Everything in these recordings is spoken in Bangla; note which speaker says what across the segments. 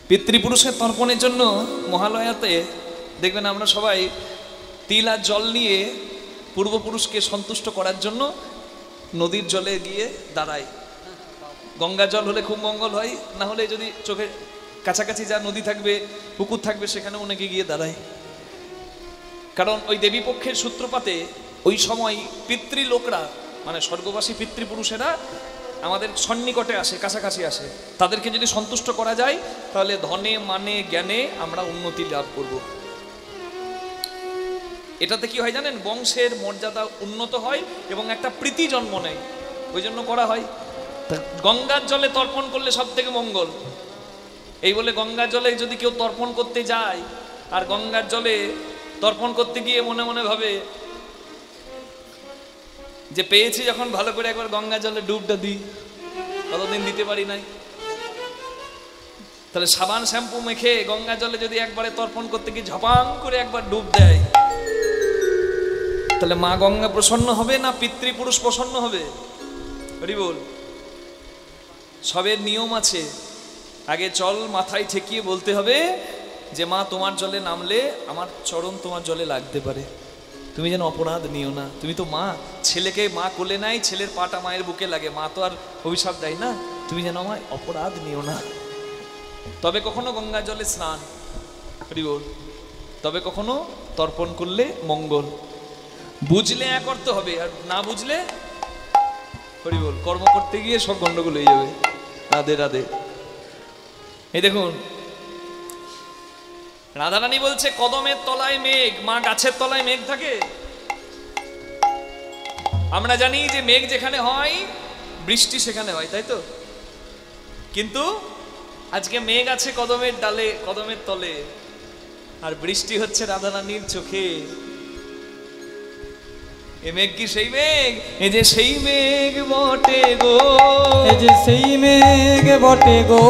Speaker 1: পিতৃপুরুষের তর্পণের জন্য মহালয়াতে দেখবেন আমরা সবাই তিল আর জল নিয়ে পূর্বপুরুষকে সন্তুষ্ট করার জন্য নদীর জলে গিয়ে দাঁড়াই। গঙ্গা জল হলে খুব মঙ্গল হয়, না হলে যদি চোখে কাছাকাছি যা নদী থাকবে পুকুর থাকবে সেখানে অনেকে গিয়ে দাঁড়ায়। কারণ ওই দেবীপক্ষের সূত্রপাতে ওই সময় পিতৃলোকরা মানে স্বর্গবাসী পিতৃপুরুষেরা আমাদের সন্নিকটে আসে, কাছাকাছি আসে। তাদেরকে যদি সন্তুষ্ট করা যায় তাহলে ধনে মানে জ্ঞানে আমরা উন্নতি লাভ করব। এটাতে কি হয় জানেন, বংশের মর্যাদা উন্নত হয় এবং একটা প্রীতি জন্ম নেয়, ওই জন্য করা হয়। গঙ্গার জলে তর্পণ করলে সব থেকে মঙ্গল। এই বলে গঙ্গার জলে যদি কেউ তর্পণ করতে যায় আর গঙ্গার জলে তর্পণ করতে গিয়ে মনে মনে ভাবে যে পেয়েছি যখন ভালো করে একবার গঙ্গা জলে ডুবটা দিই, কতদিন দিতে পারি নাই, তাহলে সাবান শ্যাম্পু মেখে গঙ্গা জলে যদি একবারে তর্পণ করতে গিয়ে ঝপাং করে একবার ডুব দেয়, তাহলে মা গঙ্গা প্রসন্ন হবে না পিতৃপুরুষ প্রসন্ন হবে? হরি বল। সবের নিয়ম আছে। আগে চল মাথায় ঠেকিয়ে বলতে হবে যে মা তোমার জলে নামলে আমার চরণ তোমার জলে লাগতে পারে, তুমি যেন অপরাধ নিও না। তুমি তো মা, ছেলেকে মা কোলে নাই, ছেলের পাটা মায়ের বুকে লাগে, মা তো আর অভিশাপ দেয় না, তুমি যেন আমায় অপরাধ নিও না। তবে কখনো গঙ্গা জলে স্নান, হরি বল, তবে কখনো তর্পণ করলে মঙ্গল। বুঝলে এক করতে হবে, আর না বুঝলে হরি বল কর্ম করতে গিয়ে সব গন্ডগোল হয়ে যাবে। রাধে রাধে। এই দেখুন রাধারানী বলছে কদমের তলায় মেঘ, মা গাছের তলায় মেঘ থাকে। আমরা জানি যে মেঘ যেখানে হয় বৃষ্টি সেখানে হয়, তাই তো? কিন্তু আজকে মেঘ আছে কদমের ডালে, কদমের তলে, আর বৃষ্টি হচ্ছে রাধারানীর চোখে। এ মেঘ কি সেই মেঘ? এ যে সেই মেঘ বটে গো,
Speaker 2: এ যে সেই মেঘ বটে গো,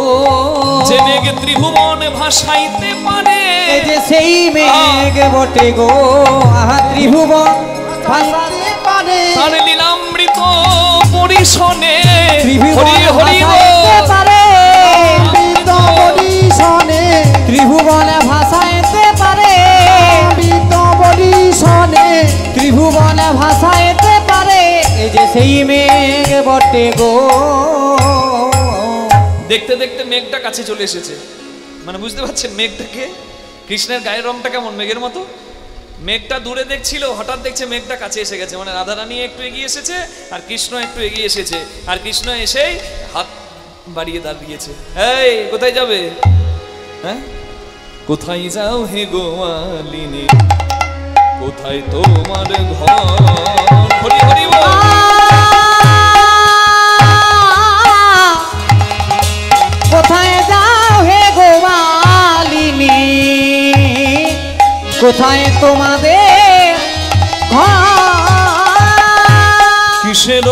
Speaker 1: যে মেঘ ত্রিভুবন ভাসাইতে পারে।
Speaker 2: এ যে সেই মেঘ বটে গো, আহা ত্রিভুবন ভাসাইতে পারে।
Speaker 1: তার লীলামৃত পরিশনে
Speaker 2: ত্রিভুবন ভাসাইতে পারে, অমৃত পরিশনে ত্রিভুবন ভাসাইতে পারে, অমৃত পরিশনে ত্রিভুবন ভাসাইতে পারে। এই যে সেই মেঘ বটে গো।
Speaker 1: দেখতে দেখতে মেঘটা কাছে চলে এসেছে, মানে বুঝতে পারছেন মেঘটাকে? কৃষ্ণের গায়ের রংটা কেমন মেঘের মতো। মেঘটা দূরে দেখছিল, হঠাৎ দেখছে মেঘটা কাছে এসে গেছে, মানে রাধারানী একটু এগিয়ে এসেছে আর কৃষ্ণ একটু এগিয়ে এসেছে, আর কৃষ্ণ এসেই হাত বাড়িয়ে দাঁড়িয়েছে। এই কোথায় যাবে? হ্যাঁ, কোথায় যাও হে গোয়ালিনী, কোথায় তোমার ঘর? হরি হরি বল।
Speaker 2: কোথায় যাও হে গোয়ালিনী, কোথায় তোমাদের ঘর?
Speaker 1: কিসের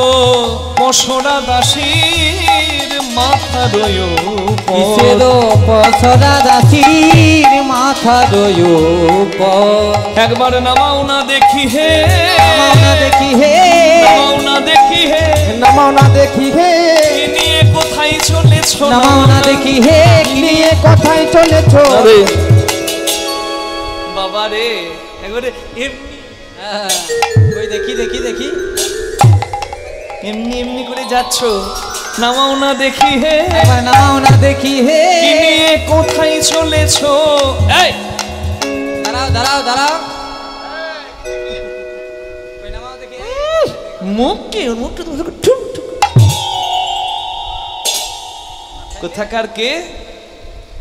Speaker 1: পশরা দাসীর মাথা রয়,
Speaker 2: কিসের পশরা দাসীর মাথা রয়।
Speaker 1: একবার নামাও না দেখি হে,
Speaker 2: নামাও না দেখি হে,
Speaker 1: নামাও না দেখি হে,
Speaker 2: নামাও না দেখি হে,
Speaker 1: কি নিয়ে কোথায় চলেছ?
Speaker 2: নামাও না দেখি হে, কি নিয়ে কোথায় চলেছ?
Speaker 1: বাবা রে, একবারে এমনি
Speaker 2: ওই দেখি দেখি দেখি
Speaker 1: এমনি এমনি করে যাচ্ছ, নামাও না দেখি হে,
Speaker 2: একবার নামাও না দেখি হে,
Speaker 1: কি নিয়ে কোথায় চলেছ? এই
Speaker 2: দাঁড়াও দাঁড়াও দাঁড়াও, ওই নামাও দেখি।
Speaker 1: মুখকে কোথাকার কে?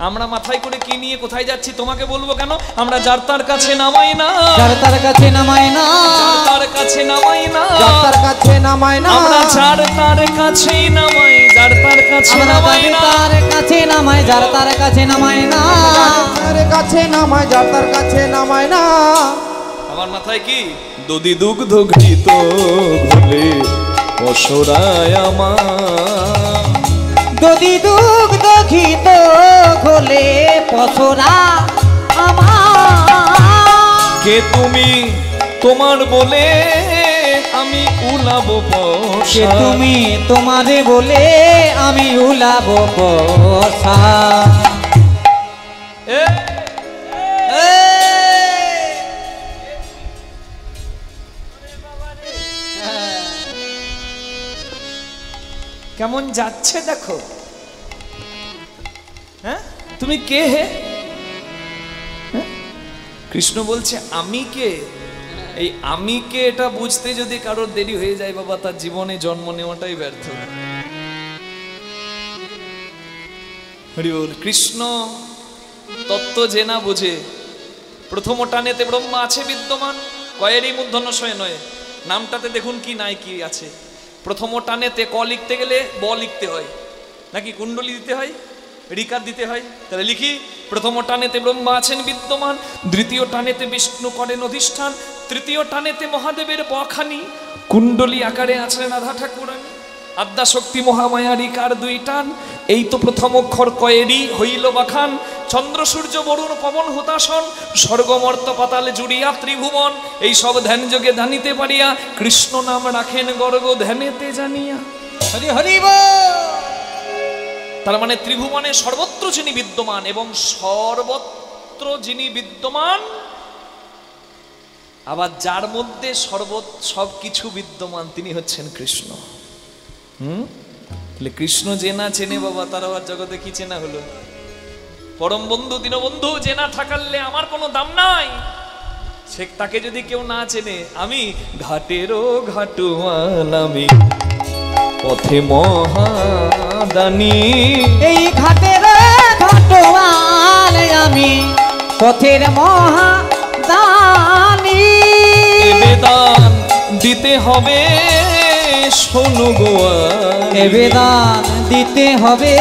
Speaker 1: আমরা মাথায় করে কি নিয়ে কোথায় যাচ্ছি তোমাকে বলবো কেন? আমরা যার তার কাছে নামাই না,
Speaker 2: যার তার কাছে নামাই না,
Speaker 1: যার তার কাছে নামাই না,
Speaker 2: যার তার কাছে নামাই না,
Speaker 1: আমরা যার তার কাছেই নামাই, যার তার কাছে নামাই না,
Speaker 2: তার কাছে নামাই, যার তার কাছে নামাই না, তার কাছে নামাই, যার তার কাছে নামাই না।
Speaker 1: আমার মাথায় কি দধি দুগ্ধ ঘৃত ঘোলে পশরায় আমার,
Speaker 2: দধি দুগ্ধ ঘৃত ঘোলে পশরা আমার।
Speaker 1: কে তুমি তোমার বলে আমি উলাবো পশা,
Speaker 2: কে তুমি তোমারে বলে আমি উলাবো পশা।
Speaker 1: কেমন যাচ্ছে দেখো। হ্যাঁ, তুমি কে হে? কৃষ্ণ বলছে আমি কে। এই আমি কে এটা বুঝতে যদি কারোর দেরি হয়ে যায় বাবা, তার জীবনে জন্ম নেওয়াটাই ব্যর্থ। হরি বল। কৃষ্ণ তত্ত্ব যে না বোঝে, প্রথম টানেতে ব্রহ্মা আছে বিদ্যমান, কয়েরই মূর্ধন্য শয়ে নয়, নামটাতে দেখুন কি নাই কি আছে। প্রথম টানেতে ক লিখতে গেলে ব লিখতে হয়, নাকি কুণ্ডলী দিতে হয়, রিকার দিতে হয়। তাহলে লিখি, প্রথম টানেতে ব্রহ্মা আছেন বিদ্যমান, দ্বিতীয় টানেতে বিষ্ণু করেন অধিষ্ঠান, তৃতীয় টানেতে মহাদেবের বখানি, কুণ্ডলী আকারে আছেন রাধা ঠাকুরানী, আদ্যা শক্তি মহামায়া রিকার দুই টান, এই তো প্রথম অক্ষর কয়েরই হইল বাখান, চন্দ্র সূর্য বরুণ পবন হুতাসন, স্বর্গমর্ত পাতালে জুড়িয়া ত্রিভুবন, এই সব ধ্যান যোগে জানিতে পারিয়া, কৃষ্ণ নাম রাখেন গর্গ ধ্যানেতে জানিয়া।
Speaker 2: হরি হরি বল।
Speaker 1: তার মানে ত্রিভুবনে সর্বত্র যিনি বিদ্যমান, এবং সর্বত্র যিনি বিদ্যমান, আবার যার মধ্যে সবকিছু বিদ্যমান, তিনি হচ্ছেন কৃষ্ণ। কৃষ্ণ যে না চেনে বাবা, তার আবার জগতে কি চেনা হলো? পরম বন্ধু দীনবন্ধু যে না থাকালে আমার কোনো দাম নাই। সে তাকে যদি কেউ না চেনে, আমি ঘাটেরও ঘাটুয়াল, আমি পথে মহাদানী,
Speaker 2: এই ঘাটের ঘাটওয়াল আমি পথের মহাদানী,
Speaker 1: বেদান দিতে হবে শোনো গোয়াল,
Speaker 2: বেদান দিতে হবে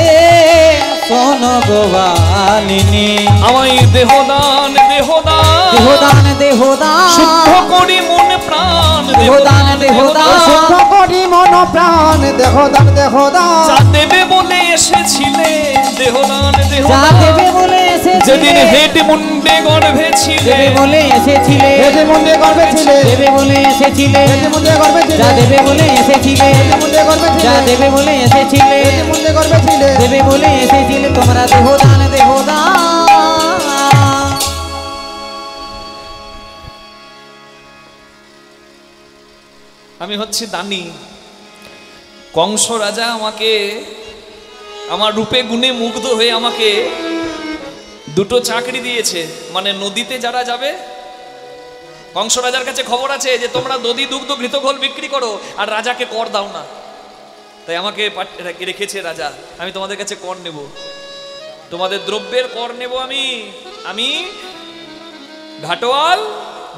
Speaker 2: শোনো গোয়ালিনী,
Speaker 1: আমায় দেহদান দেহদান
Speaker 2: দেহদান দেহদান
Speaker 1: শুদ্ধ করি মন প্রাণ,
Speaker 2: দেহদান দেহদান শুদ্ধ করি মন প্রাণ, দেহদান দেহদান
Speaker 1: যা দেবে বলে এসেছিলে, দেহদান
Speaker 2: যা
Speaker 1: দেহদান
Speaker 2: দেবে বলে এসেছিলে,
Speaker 1: যেদিন হেট মুন্ডে গর্ভে ছিলে,
Speaker 2: দেবে বলে এসেছিলে,
Speaker 3: হেঁটে মুন্ডে গর্ভে ছিলে,
Speaker 2: দেবে বলে এসেছিলে,
Speaker 3: হেঁটে মুন্ডে গর্ভে ছিলে,
Speaker 2: যা দেবে বলে এসেছিলে,
Speaker 3: হেঁটে মুন্ডে গর্ভে
Speaker 2: যা
Speaker 3: ছিলে,
Speaker 2: দেবে বলে এসেছিলে,
Speaker 3: হেঁটে মুন্ডে গর্ভে ছিলে,
Speaker 2: দেবে বলে এসেছিলে, তোমরা দেহদান দেহদান।
Speaker 1: আমি হচ্ছে দানি। কংস রাজা আমাকে আমার রূপে গুণে মুগ্ধ হয়ে আমাকে দুটো চাকরি দিয়েছে। মানে নদীতে যারা যাবে, কংস রাজার কাছে খবর আছে যে তোমরা দধি দুগ্ধ ঘৃতঘোল বিক্রি করো আর রাজাকে কর দাও না, তাই আমাকে রেখেছে রাজা। আমি তোমাদের কাছে কর নেব, তোমাদের দ্রব্যের কর নেব। আমি ঘাটোয়াল,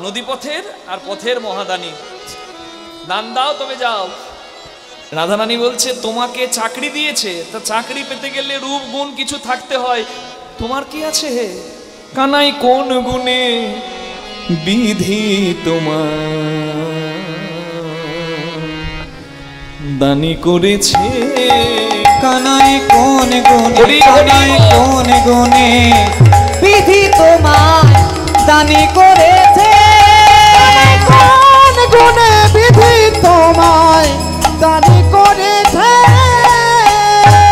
Speaker 1: নদীপথের আর পথের মহাদানী, দান দাও তবে যাও। রাধারানী বলছে তোমাকে চাকরি দিয়েছে, তা চাকরি পেতে গেলে রূপ গুণ কিছু থাকতে হয়, তোমার কি আছে হে? কানাই কোন গুণে বিধি তোমার দানি করেছে,
Speaker 2: কানাই কোন গুণে,
Speaker 1: হরি হরি
Speaker 2: কানাই কোন গুণে বিধি তোমায় দানি করেছে,
Speaker 3: কোন গুণে বিধি তোমায় দানি করেছে,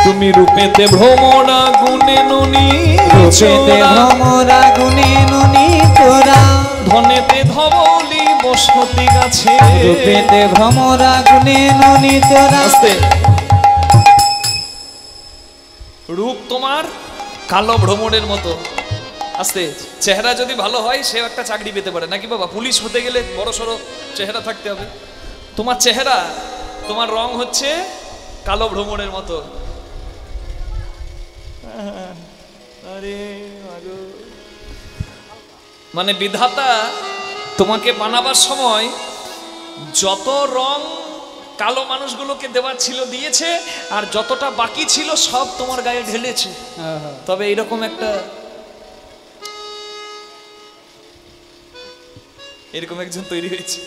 Speaker 1: তুমি রূপেতে ভ্রমরা গুণে ননি,
Speaker 2: রূপেতে ভ্রমরা গুণে ননি চোরা,
Speaker 1: ধনেতে ধবলি বসতি গাছে,
Speaker 2: রূপেতে ভ্রমরা গুণে ননি চোরা।
Speaker 1: আস্তে। রূপ তোমার কালো ভ্রমণের মতো। আস্তে। চেহারা যদি ভালো হয় সে একটা চাকরি পেতে পারে নাকি বাবা? পুলিশ হতে গেলে বড় সড়ো চেহারা থাকতে হবে। তোমার চেহারা, তোমার রং হচ্ছে কালো ভ্রমণের মতো। আরে মানে বিধাতা তোমাকে বানাবার সময় যত রং কালো মানুষগুলোকে দেওয়ার ছিল দিয়েছে, আর যতটা বাকি ছিল সব তোমার গায়ে ঢেলেছে। তবে এইরকম একটা এরকম একজন তৈরি হয়েছে।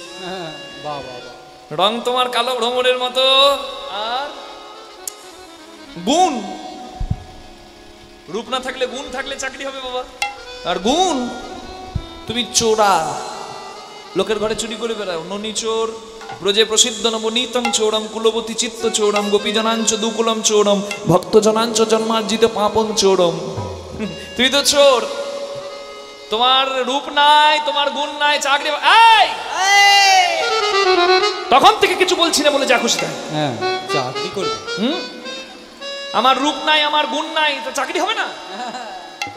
Speaker 1: রং তোমার কালো ভ্রমণের মতো, আর গুণ, রূপ না থাকলে গুণ থাকলে চাকরি হবে বাবা। আর গুণ, তুমি চোরা, লোকের ঘরে চুরি করে বেড়াও, ননি চোর, ব্রজে প্রসিদ্ধ নবনীতং চোরম, কুলবতী চিত্ত চোরম, গোপীজনাঞ্চ দুকুলম চোরম, ভক্তজনাঞ্চ জন্মার্জিত পাপং চোরম। তুই তো চোর, তোমার রূপ নাই, তোমার গুণ নাই, চাকরি। তখন থেকে কিছু বলছি না বলে যা খুশি তাই।
Speaker 2: চাকরি করবে।
Speaker 1: আমার রূপ নাই, আমার গুণ নাই, তো চাকরি হবে না।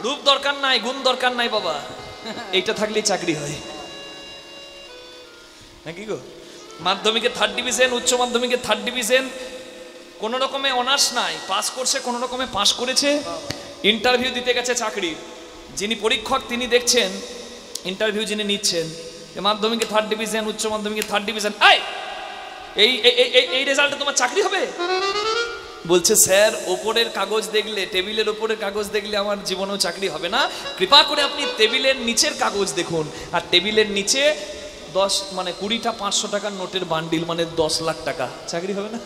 Speaker 1: রূপ দরকার নাই, গুণ দরকার নাই বাবা, এইটা থাকলেই চাকরি হয় নাকি গো? মাধ্যমিকে 3rd ডিভিশন, উচ্চ মাধ্যমিকে 3rd ডিভিশন, কোন রকমে অনার্স নাই, পাস করছে, কোন রকমে পাস করেছে, ইন্টারভিউ দিতে গেছে চাকরি। যিনি পরীক্ষক তিনি দেখছেন ইন্টারভিউ যিনি নিচ্ছেন, মাধ্যমিকে 3rd ডিভিশন, উচ্চ মাধ্যমিকে 3rd ডিভিশন, এই এই রেজাল্টে তোমার চাকরি হবে? বলছে স্যার, ওপরের কাগজ দেখলে, টেবিলের ওপরের কাগজ দেখলে আমার জীবনেও চাকরি হবে না, কৃপা করে আপনি টেবিলের নিচের কাগজ দেখুন। আর টেবিলের নিচে 20টা 500 টাকার নোটের বান্ডিল, মানে 10 লাখ টাকা, চাকরি হবে না?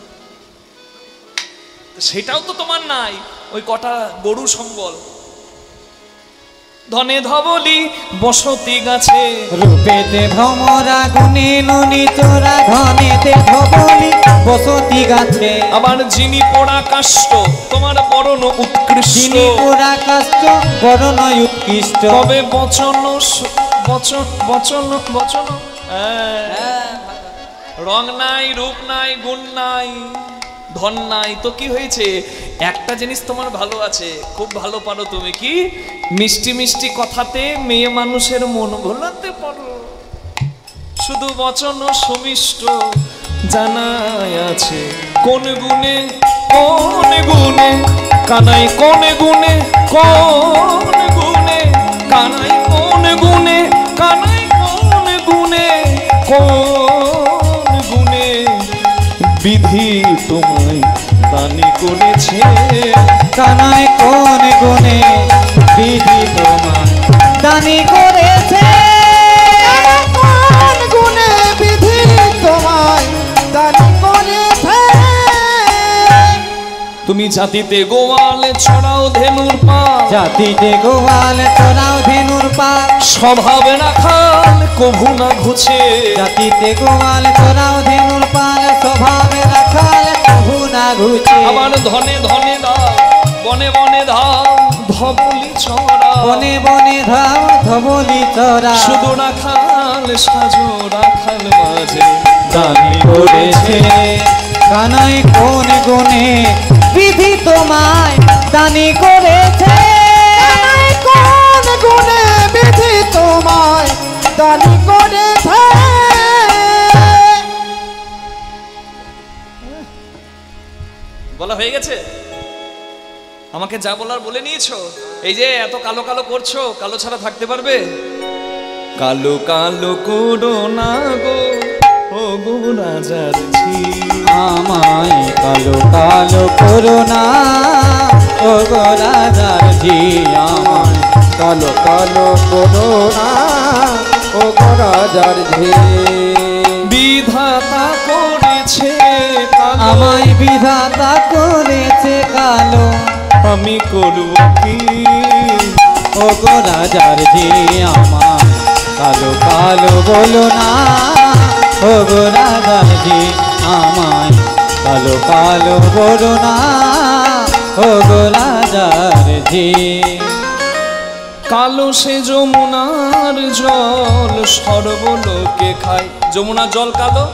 Speaker 1: সেটাও তো তোমার নাই, ওই কটা গরু সম্বল। ধনে ধবলি বসতি গাছে,
Speaker 2: রূপেতে ভ্রমরা গুণে নুনি চোরা, ধনেতে ধবলি বসতি গাছে।
Speaker 1: আবার যিনি পোড়া কাষ্ঠ, তোমার বরণ উৎকৃষ্ট,
Speaker 2: যিনি পোড়া কাষ্ঠ বরণ উৎকৃষ্ট।
Speaker 1: তবে বচন বচন বচন বচন, রং নাই, রূপ নাই, গুণ নাই, ধন নাই, তো কি হয়েছে? একটা জিনিস তোমার ভালো আছে, খুব ভালো পারো তুমি, কি? মিষ্টি মিষ্টি কথাতে মেয়ে মানুষের মন ভোলাতে পারো। শুধু বচন সুমিষ্ট জানাই আছে, কোন গুণে কোন গুণে কানাই, কোন গুণে কোন গুণে কানাই, কোন গুণে কানাই, কোন গুণে কোন গুণে বিধি তোমায় দানি করেছে।
Speaker 2: কানাই কোন গুণে বিধি তোমায় দানি করেছে।
Speaker 3: কোন গুণে বিধি তোমায় দানি করেছে।
Speaker 1: তুমি জাতিতে গোয়ালে ছড়াও ধেনুর পাল,
Speaker 2: জাতিতে গোয়াল তোরাও ধেনুর পাল।
Speaker 1: স্বভাব রাখাল কভু না ঘুছে।
Speaker 2: জাতিতে গোয়াল তোরাও ধেনুর পাল, স্বভাবে রাখাল কভু না ঘুচে।
Speaker 1: আবার ধনে ধনে দাও, বনে বনে ধাও, ধবলি ছড়া,
Speaker 2: বনে বনে ধাও ধবলি চরা।
Speaker 1: শুধু রাখাল সাজো, রাখাল মাঝে
Speaker 2: দানি করেছে। কানাই কোন গুণে বিধি তোমায় দানি করেছে।
Speaker 3: কোন গুণে বিধি তোমায় দানি করেছে।
Speaker 1: বলা হয়ে গেছে? আমাকে যা বলার বলে নিয়েছো? এই যে এত কালো কালো করছো, কালো ছাড়া থাকতে পারবে? কালো কালো করো না গো, ও গো রাজার ঝি।
Speaker 2: আমায় কালো কালো করো না, ও গো রাজার ঝি। আমায়
Speaker 3: কালো কালো করো না, ও গো রাজার ঝি।
Speaker 1: বিধাতা করেছে কালো,
Speaker 2: আমায় বিধাতা করেছে কালো,
Speaker 1: আমি করব কি?
Speaker 2: ও গো রাজার ঝি। আমায় কালো কালো বলো না, ও গো রাজার ঝি। আমায় কালো কালো বলো না, ও গো রাজার ঝি।
Speaker 1: কালো সে যমুনার জল সর্বলোকে খায়। যমুনার জল কালো,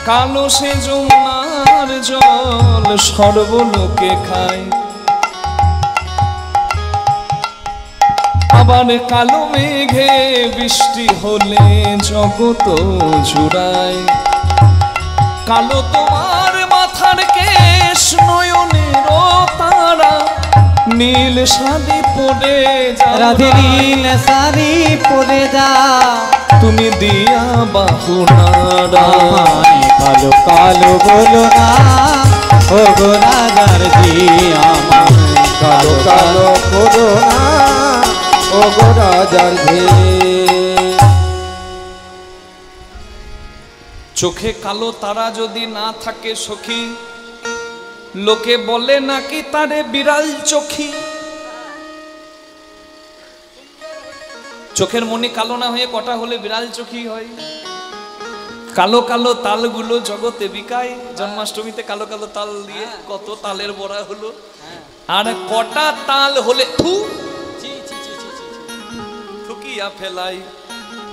Speaker 1: কালো সে যমুনার জল সর্বলোকে খায়। আবার কালো মেঘে বৃষ্টি হলে জগত জুড়ায়। কালো তোমার মাথার কেশ, নয়নের তারা, নীল শাড়ি পরে যাও,
Speaker 2: রাধে নীল শাড়ি পরে যা।
Speaker 1: তুমি দিয়া বাহু নাড়া।
Speaker 2: আমায় কালো কালো বলো না, ও গো রাজার ঝি। আমায়
Speaker 3: কালো কালো করো না, ও গো রাজার ঝি।
Speaker 1: চোখে কালো তারা যদি না থাকে সখী, লোকে বলে নাকি তারে বিড়াল চোখী। চোখের মনি কালো না হয়ে কটা হলে বিড়াল চোখী হয়। কালো কালো তালগুলো জগতে বিকায়। জন্মাষ্টমীতে কালো কালো তাল দিয়ে কত তালের বড়া হলো। আর কটা তাল হলে ঠুকিয়া ফেলাই।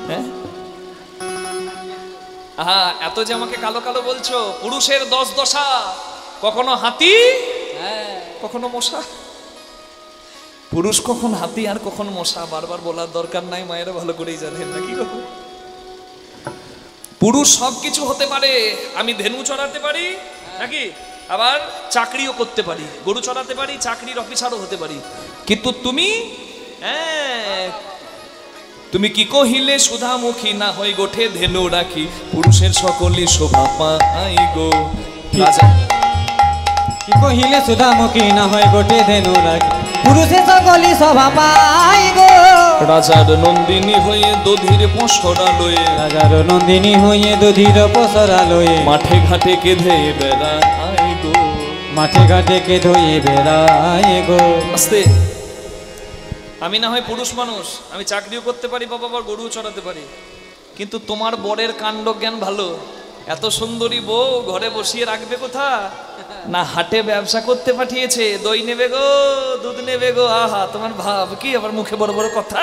Speaker 1: হ্যাঁ, হ্যাঁ, এত যে আমাকে কালো কালো বলছো, পুরুষের 10 দশা, কখনো হাতি কখনো মশা। পুরুষ কখন হাতি আর কখন মশা বারবার বলার দরকার নাই, মায়েরা ভালো করেই জানেন নাকি গো। পুরুষ সবকিছু হতে পারে, আমি ধেনু চড়াতে পারি নাকি, আবার চাকরিও করতে পারি, গরু চড়াতে পারি, চাকরির অফিসারও হতে পারি, কিন্তু তুমি তুমি কি কহিলে সুধামুখী না হই গোঠে ধেনু রাখি, পুরুষের সকলই শোভা পাই গো। রাজা
Speaker 2: কি কহিলে সুধামুখী না হয় গোটে ধেনু রাখি, পুরুষে সকলি সভা পাই গো।
Speaker 1: রাজার নন্দিনী হয়ে দধির পসরা লয়ে,
Speaker 2: রাজার নন্দিনী হইয়ে দধির পসরা লয়ে,
Speaker 1: মাঠে ঘাটে কেঁধে বেড়াই গো।
Speaker 2: মাঠে ঘাটে কে ধইয়ে বেড়ায় গো।
Speaker 1: আস্তে, আমি না হয় পুরুষ মানুষ, আমি চাকরিও করতে পারি বাবা, আবার গরুও চড়াতে পারি, কিন্তু তোমার বরের কাণ্ড জ্ঞান ভালো। এত সুন্দরী বউ ঘরে বসিয়ে রাখবে কোথা, না হাটে ব্যবসা করতে পাঠিয়েছে, দই নেবে গো, দুধ নেবে গো। আহা, তোমার ভাব কি, আবার মুখে বড় বড় কথা।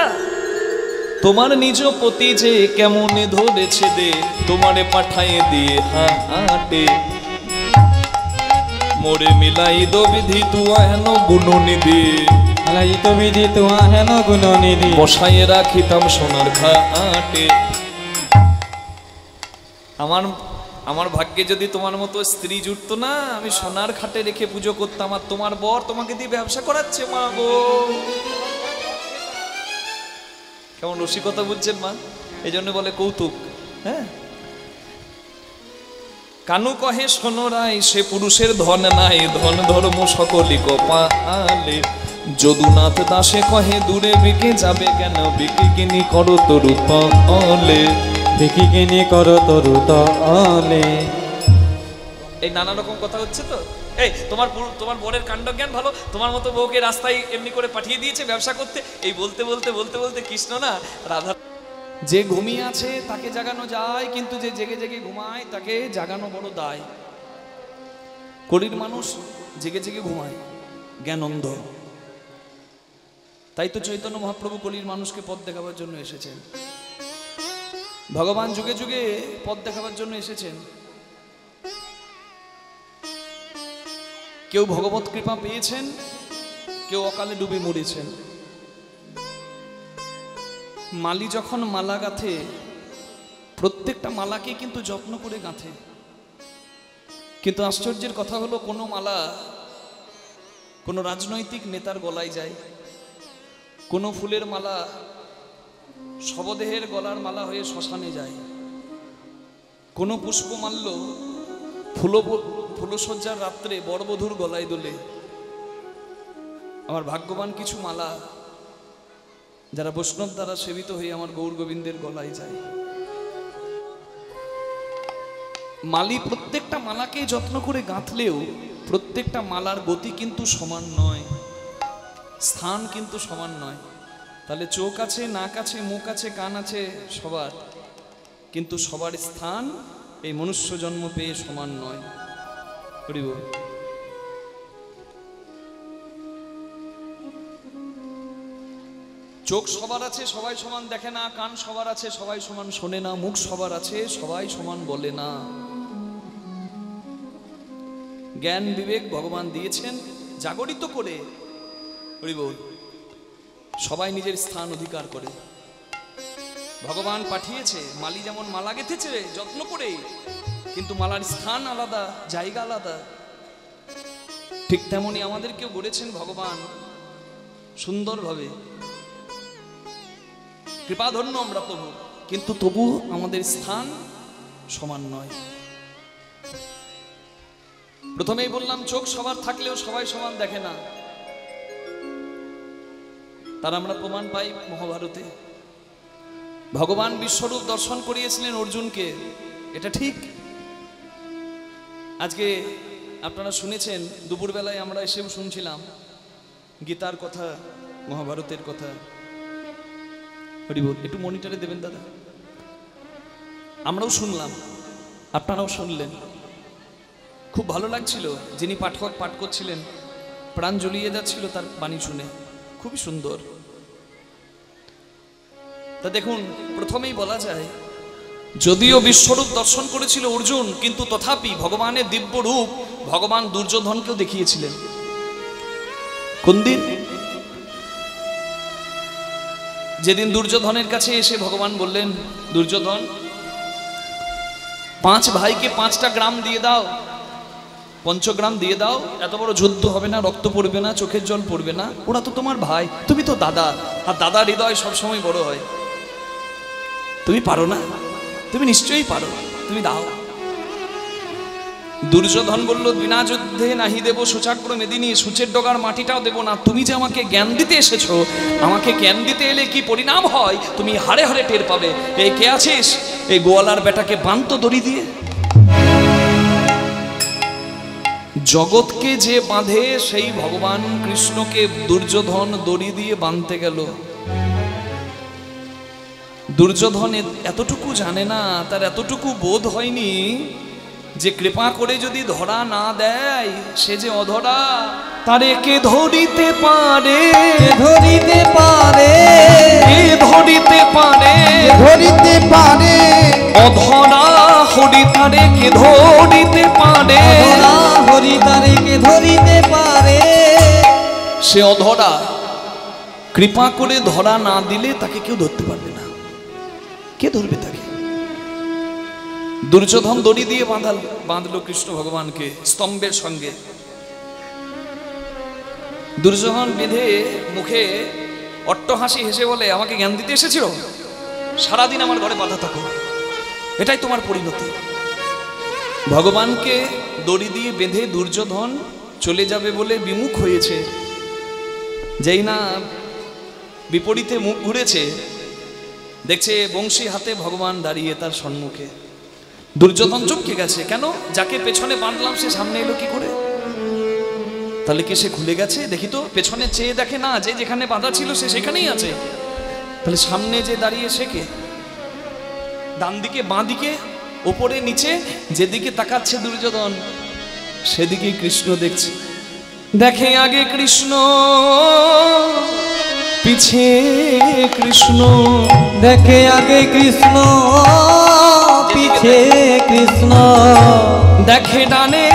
Speaker 1: তোমার নিজ পতি যে কেমন ধরেছে দে, তোমারে পাঠায়ে দিয়ে হাটে, মোরে মিলাই দো বিধি তুয়া হেন গুণনিধি,
Speaker 2: লাইতো বিধি তুয়া হেন গুণনিধি,
Speaker 1: বসায়ে রাখিতাম সোনার ঘাটে। আমার ভাগ্যে যদি তোমার মতো স্ত্রী জুটতো না, আমি সোনার খাটে রেখে পুজো করতাম, আর তোমার বর তোমাকে দিয়ে ব্যবসা করাচ্ছে মা গো। কেমন রসিকতা বুঝছেন মা, এই জন্য বলে কৌতুক। হ্যাঁ, কানু কহে সোনরাই সে পুরুষের ধন নাই, ধন ধর্ম সকলি কপালে, যদুনাথ দাসে কহে দূরে বিকে যাবে কেন, বিকে কিনি করো তরু তলে,
Speaker 2: দেখি কিনি করো তরু তলে।
Speaker 1: এই নানা রকম কথা হচ্ছে তো। এই তোমার বরের কাণ্ড জ্ঞান ভালো, তোমার মতো বউকে রাস্তায় এমনি করে পাঠিয়ে দিয়েছে ব্যবসা করতে। এই বলতে বলতে বলতে বলতে কৃষ্ণ না রাধা, যে ঘুমিয়ে আছে তাকে জাগানো যায়, কিন্তু যে জেগে জেগে ঘুমায় তাকে জাগানো বড় দায়। কলির মানুষ জেগে জেগে ঘুমায়, জ্ঞান অন্ধ। তাই তো চৈতন্য মহাপ্রভু কলির মানুষকে পথ দেখাবার জন্য এসেছেন। ভগবান যুগে যুগে পথ দেখাবার জন্য এসেছেন। কেউ ভগবত কৃপা পেয়েছেন, কেউ অকালে ডুবে মরেছেন। মালি যখন মালা গাঁথে, প্রত্যেকটা মালাকে কিন্তু যত্ন করে গাঁথে, কিন্তু আশ্চর্যের কথা হলো কোনো মালা কোনো রাজনৈতিক নেতার গলায় যায়, কোনো ফুলের মালা শবদেহের গলার মালা হয়ে শ্মশানে যায়, কোনো পুষ্পমাল্য ফুলসজ্জার রাত্রে বরবধূর গলায় দোলে। আমার ভাগ্যবান কিছু মালা যারা বৈষ্ণব দ্বারা সেবিত হয়ে আমার গৌর গোবিন্দের গলায় যায়। মালি প্রত্যেকটা মালাকে যত্ন করে গাঁথলেও প্রত্যেকটা মালার গতি কিন্তু সমান নয়, স্থান কিন্তু সমান নয়। তাহলে চোখ আছে, নাক আছে, মুখ আছে, কান আছে সবার, কিন্তু সবার স্থান এই মনুষ্য জন্ম পেয়ে সমান নয়। হরি বল। চোখ সবার আছে, সবাই সমান দেখে না। কান সবার আছে, সবাই সমান শোনে না। মুখ সবার আছে, সবাই সমান বলে না। জ্ঞান বিবেক ভগবান দিয়েছেন জাগরিত করে, হরি বল, সবাই নিজের স্থান অধিকার করে। ভগবান পাঠিয়েছে, মালি যেমন মালা গেঁথেছে যত্ন করে, কিন্তু মালার স্থান আলাদা, জায়গা আলাদা। ঠিক তেমনি আমাদেরকেও গড়েছেন ভগবান সুন্দরভাবে, কৃপাধন্য আমরা প্রভু, কিন্তু তবু আমাদের স্থান সমান নয়। প্রথমেই বললাম চোখ সবার থাকলেও সবাই সমান দেখে না। তার আমরা প্রমাণ পাই মহাভারতে। ভগবান বিশ্বরূপ দর্শন করিয়েছিলেন অর্জুনকে, এটা ঠিক। আজকে আপনারা শুনেছেন, দুপুরবেলায় আমরা এসেও শুনছিলাম গীতার কথা, মহাভারতের কথা। হরি বল, একটু মনিটরে দেবেন দাদা। আমরাও শুনলাম, আপনারাও শুনলেন, খুব ভালো লাগছিল। যিনি পাঠক পাঠ করছিলেন প্রাণ জ্বলিয়ে যাচ্ছিল তার বাণী শুনে, খুবই সুন্দর। তা দেখুন, প্রথমেই বলা যায় যদিও বিশ্বরূপ দর্শন করেছিল অর্জুন, কিন্তু তথাপি ভগবানের দিব্য রূপ ভগবান দুর্যোধনকেও দেখিয়েছিলেন। কোন দিন? যেদিন দুর্যোধনের কাছে এসে ভগবান বললেন, দুর্যোধন, 5 ভাইকে 5টা গ্রাম দিয়ে দাও, পঞ্চগ্রাম দিয়ে দাও, এত বড় যুদ্ধ হবে না, রক্ত পড়বে না, চোখের জল পড়বে না, ওরা তো তোমার ভাই, তুমি তো দাদা, আর দাদার হৃদয় সবসময় বড় হয়, তুমি পারো না? তুমি নিশ্চয়ই পারো, তুমি দাও। দুর্যোধন বলল, বিনা যুদ্ধে নাহি দেব সূচাগ্র মেদিনী, সূচের ডগার মাটিটাও দেব না। তুমি যে আমাকে জ্ঞান দিতে এসেছো, আমাকে জ্ঞান দিতে এলে কি পরিণাম হয় তুমি হাড়ে হাড়ে টের পাবে। এই কে আছিস? এই গোয়ালার বেটাকে বাঁধত দড়ি দিয়ে। জগৎকে যে বাঁধে সেই ভগবান কৃষ্ণকে দুর্যোধন দড়ি দিয়ে বাঁধতে গেল। দুর্যোধন এতটুকু জানে না, তার এতটুকু বোধ হয়নি যে কৃপা করে যদি ধরা না দেয় সে যে অধরা, তারে কে ধরিতে পারে,
Speaker 2: ধরিতে পারে,
Speaker 1: কে ধরিতে পারে,
Speaker 3: ধরিতে পারে,
Speaker 1: অধরা হরি তারে কে ধরিতে পারে,
Speaker 2: হরি তারিকে ধরিতে পারে।
Speaker 1: সে অধরা, কৃপা করে ধরা না দিলে তাকে কেউ ধরতে পারবে না। কে ধরবে তাকে? দুর্যোধন দড়ি দিয়ে বাঁধলো কৃষ্ণ ভগবানকে স্তম্ভের সঙ্গে। দুর্যোধন বেঁধে মুখে অট্টহাসি হেসে বলে, আমাকে জ্ঞান দিতে এসেছিল? সারাদিন আমার ঘরে বাধা থাকো, এটাই তোমার পরিণতি। ভগবানকে দড়ি দিয়ে বেঁধে দুর্যোধন চলে যাবে বলে বিমুখ হয়েছে। যেই না বিপরীতে মুখ ঘুরেছে, দেখছে বংশী হাতে ভগবান দাঁড়িয়ে তার সম্মুখে। দুর্যোধন চমকে গেছে, কেন? যাকে পেছনে বাঁধলাম সে সামনে এলো কি করে? তাহলে কি সে খুলে গেছে? দেখি তো, পেছনে চেয়ে দেখে না, যে যেখানে বাঁধা ছিল সে সেখানেই আছে। তাহলে সামনে যে দাঁড়িয়ে সে কে? ডান দিকে বাঁ দিকে ওপরে নিচে যেদিকে তাকাচ্ছে দুর্যোধন সেদিকে কৃষ্ণ দেখছে। দেখে আগে কৃষ্ণ, পিছে কৃষ্ণ,
Speaker 2: দেখে আগে কৃষ্ণ, পিছে কৃষ্ণ,
Speaker 1: দেখে ডানে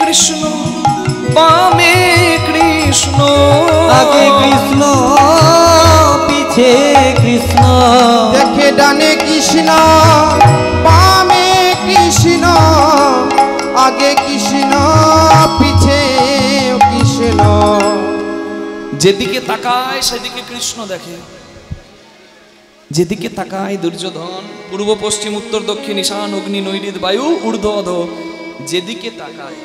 Speaker 1: কৃষ্ণ, বামে কৃষ্ণ,
Speaker 2: আগে কৃষ্ণ, পিছে কৃষ্ণ,
Speaker 3: দেখে ডানে কৃষ্ণ, বামে কৃষ্ণ, আগে কৃষ্ণ, পিছে কৃষ্ণ।
Speaker 1: যেদিকে তাকায় সেদিকে কৃষ্ণ দেখে। যেদিকে তাকায় দুর্যোধন, পূর্ব পশ্চিম উত্তর দক্ষিণ ঈশান অগ্নি নৈঋত বায়ু ঊর্ধ্ব অধ, যেদিকে তাকায়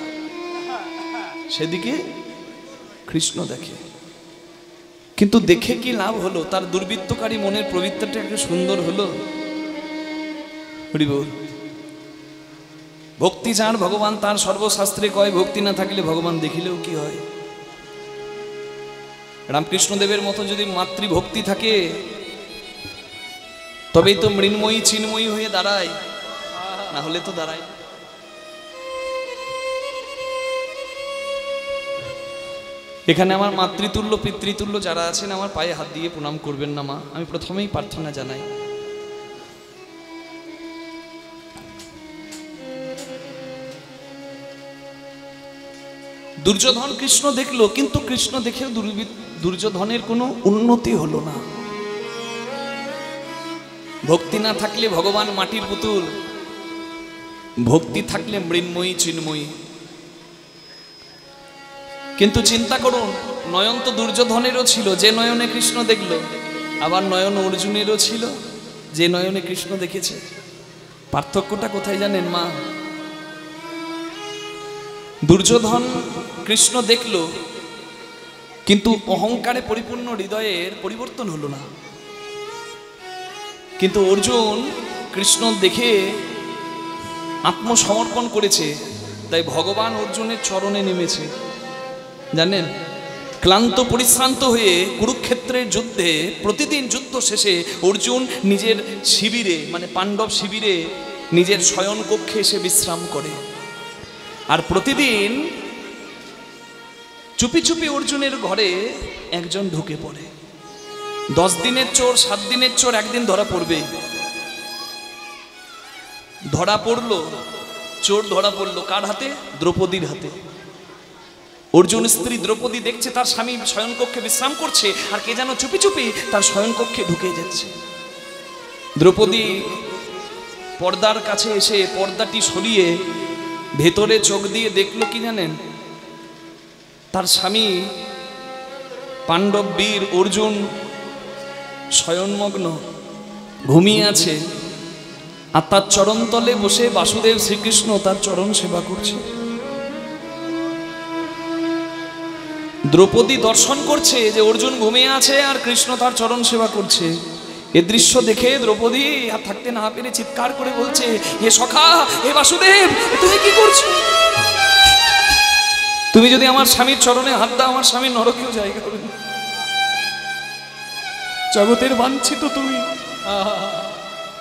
Speaker 1: সেদিকে কৃষ্ণ দেখে। কিন্তু দেখে কি লাভ হলো? তার দুর্বৃত্তকারী মনের প্রবৃত্তিটা একটু সুন্দর হলো। হরি বল। ভক্তি যার ভগবান তার সর্বশাস্ত্রে কয়, ভক্তি না থাকলে ভগবান দেখিলেও কি হয়? রামকৃষ্ণদেবের মতো যদি মাতৃভক্তি থাকে তবেই তো মৃন্ময়ী চিন্ময়ী হয়ে দাঁড়ায়, না হলে তো দাঁড়ায়। এখানে আমার মাতৃতুল্য পিতৃতুল্য যারা আছেন আমার পায়ে হাত দিয়ে প্রণাম করবেন না মা, আমি প্রথমেই প্রার্থনা জানাই। দুর্যোধন কৃষ্ণ দেখলো, কিন্তু কৃষ্ণ দেখেও দুর্যোধনের কোনো উন্নতি হলো না। ভক্তি না থাকলে ভগবান মাটির পুতুল, ভক্তি থাকলে মৃন্ময়ী চিন্ময়ী। কিন্তু চিন্তা করুন, নয়ন তো দুর্যোধনেরও ছিল, যে নয়নে কৃষ্ণ দেখলো, আবার নয়ন অর্জুনেরও ছিল, যে নয়নে কৃষ্ণ দেখেছে। পার্থক্যটা কোথায় জানেন মা? দুর্যোধন কৃষ্ণ দেখল, কিন্তু অহংকারে পরিপূর্ণ হৃদয়ের পরিবর্তন হলো না। কিন্তু অর্জুন কৃষ্ণ দেখে আত্মসমর্পণ করেছে, তাই ভগবান অর্জুনের চরণে নেমেছে। জানেন, ক্লান্ত পরিশ্রান্ত হয়ে কুরুক্ষেত্রের যুদ্ধে, প্রতিদিন যুদ্ধ শেষে অর্জুন নিজের শিবিরে, মানে পাণ্ডব শিবিরে, নিজের শয়ন কক্ষে এসে বিশ্রাম করে। আর প্রতিদিন চুপি চুপি অর্জুনের ঘরে একজন ঢুকে পড়ে। 10 দিনের চোর, 7 দিনের চোর একদিন ধরা পড়বে। ধরা পড়লো, চোর ধরা পড়লো কার হাতে? দ্রৌপদীর হাতে। অর্জুন স্ত্রী দ্রৌপদী দেখছে তার স্বামী শয়নকক্ষে বিশ্রাম করছে, আর কে যেন চুপি চুপি তার শয়নকক্ষে ঢুকে যাচ্ছে। দ্রৌপদী পর্দার কাছে এসে পর্দাটি সরিয়ে ভেতরে চোখ দিয়ে দেখলো কি জানেন? তার স্বামী পাণ্ডব বীর অর্জুন শয়নমগ্ন ঘুমিয়ে আছে, আর তার চরণতলে বসে বাসুদেব শ্রীকৃষ্ণ তার চরণ সেবা করছে। দ্রৌপদী দর্শন করছে যে অর্জুন ঘুমিয়ে আছে আর কৃষ্ণ তার চরণ সেবা করছে। এ দৃশ্য দেখে দ্রৌপদী আর থাকতে না পেরে চিৎকার করে বলছে, হে সখা, হে বাসুদেব, তুমি কি করছো? তুমি যদি আমার স্বামীর চরণে হাত দাও, আমার স্বামীর নরকেও জায়গা হবে না। জগতের বাঞ্ছিত তুমি,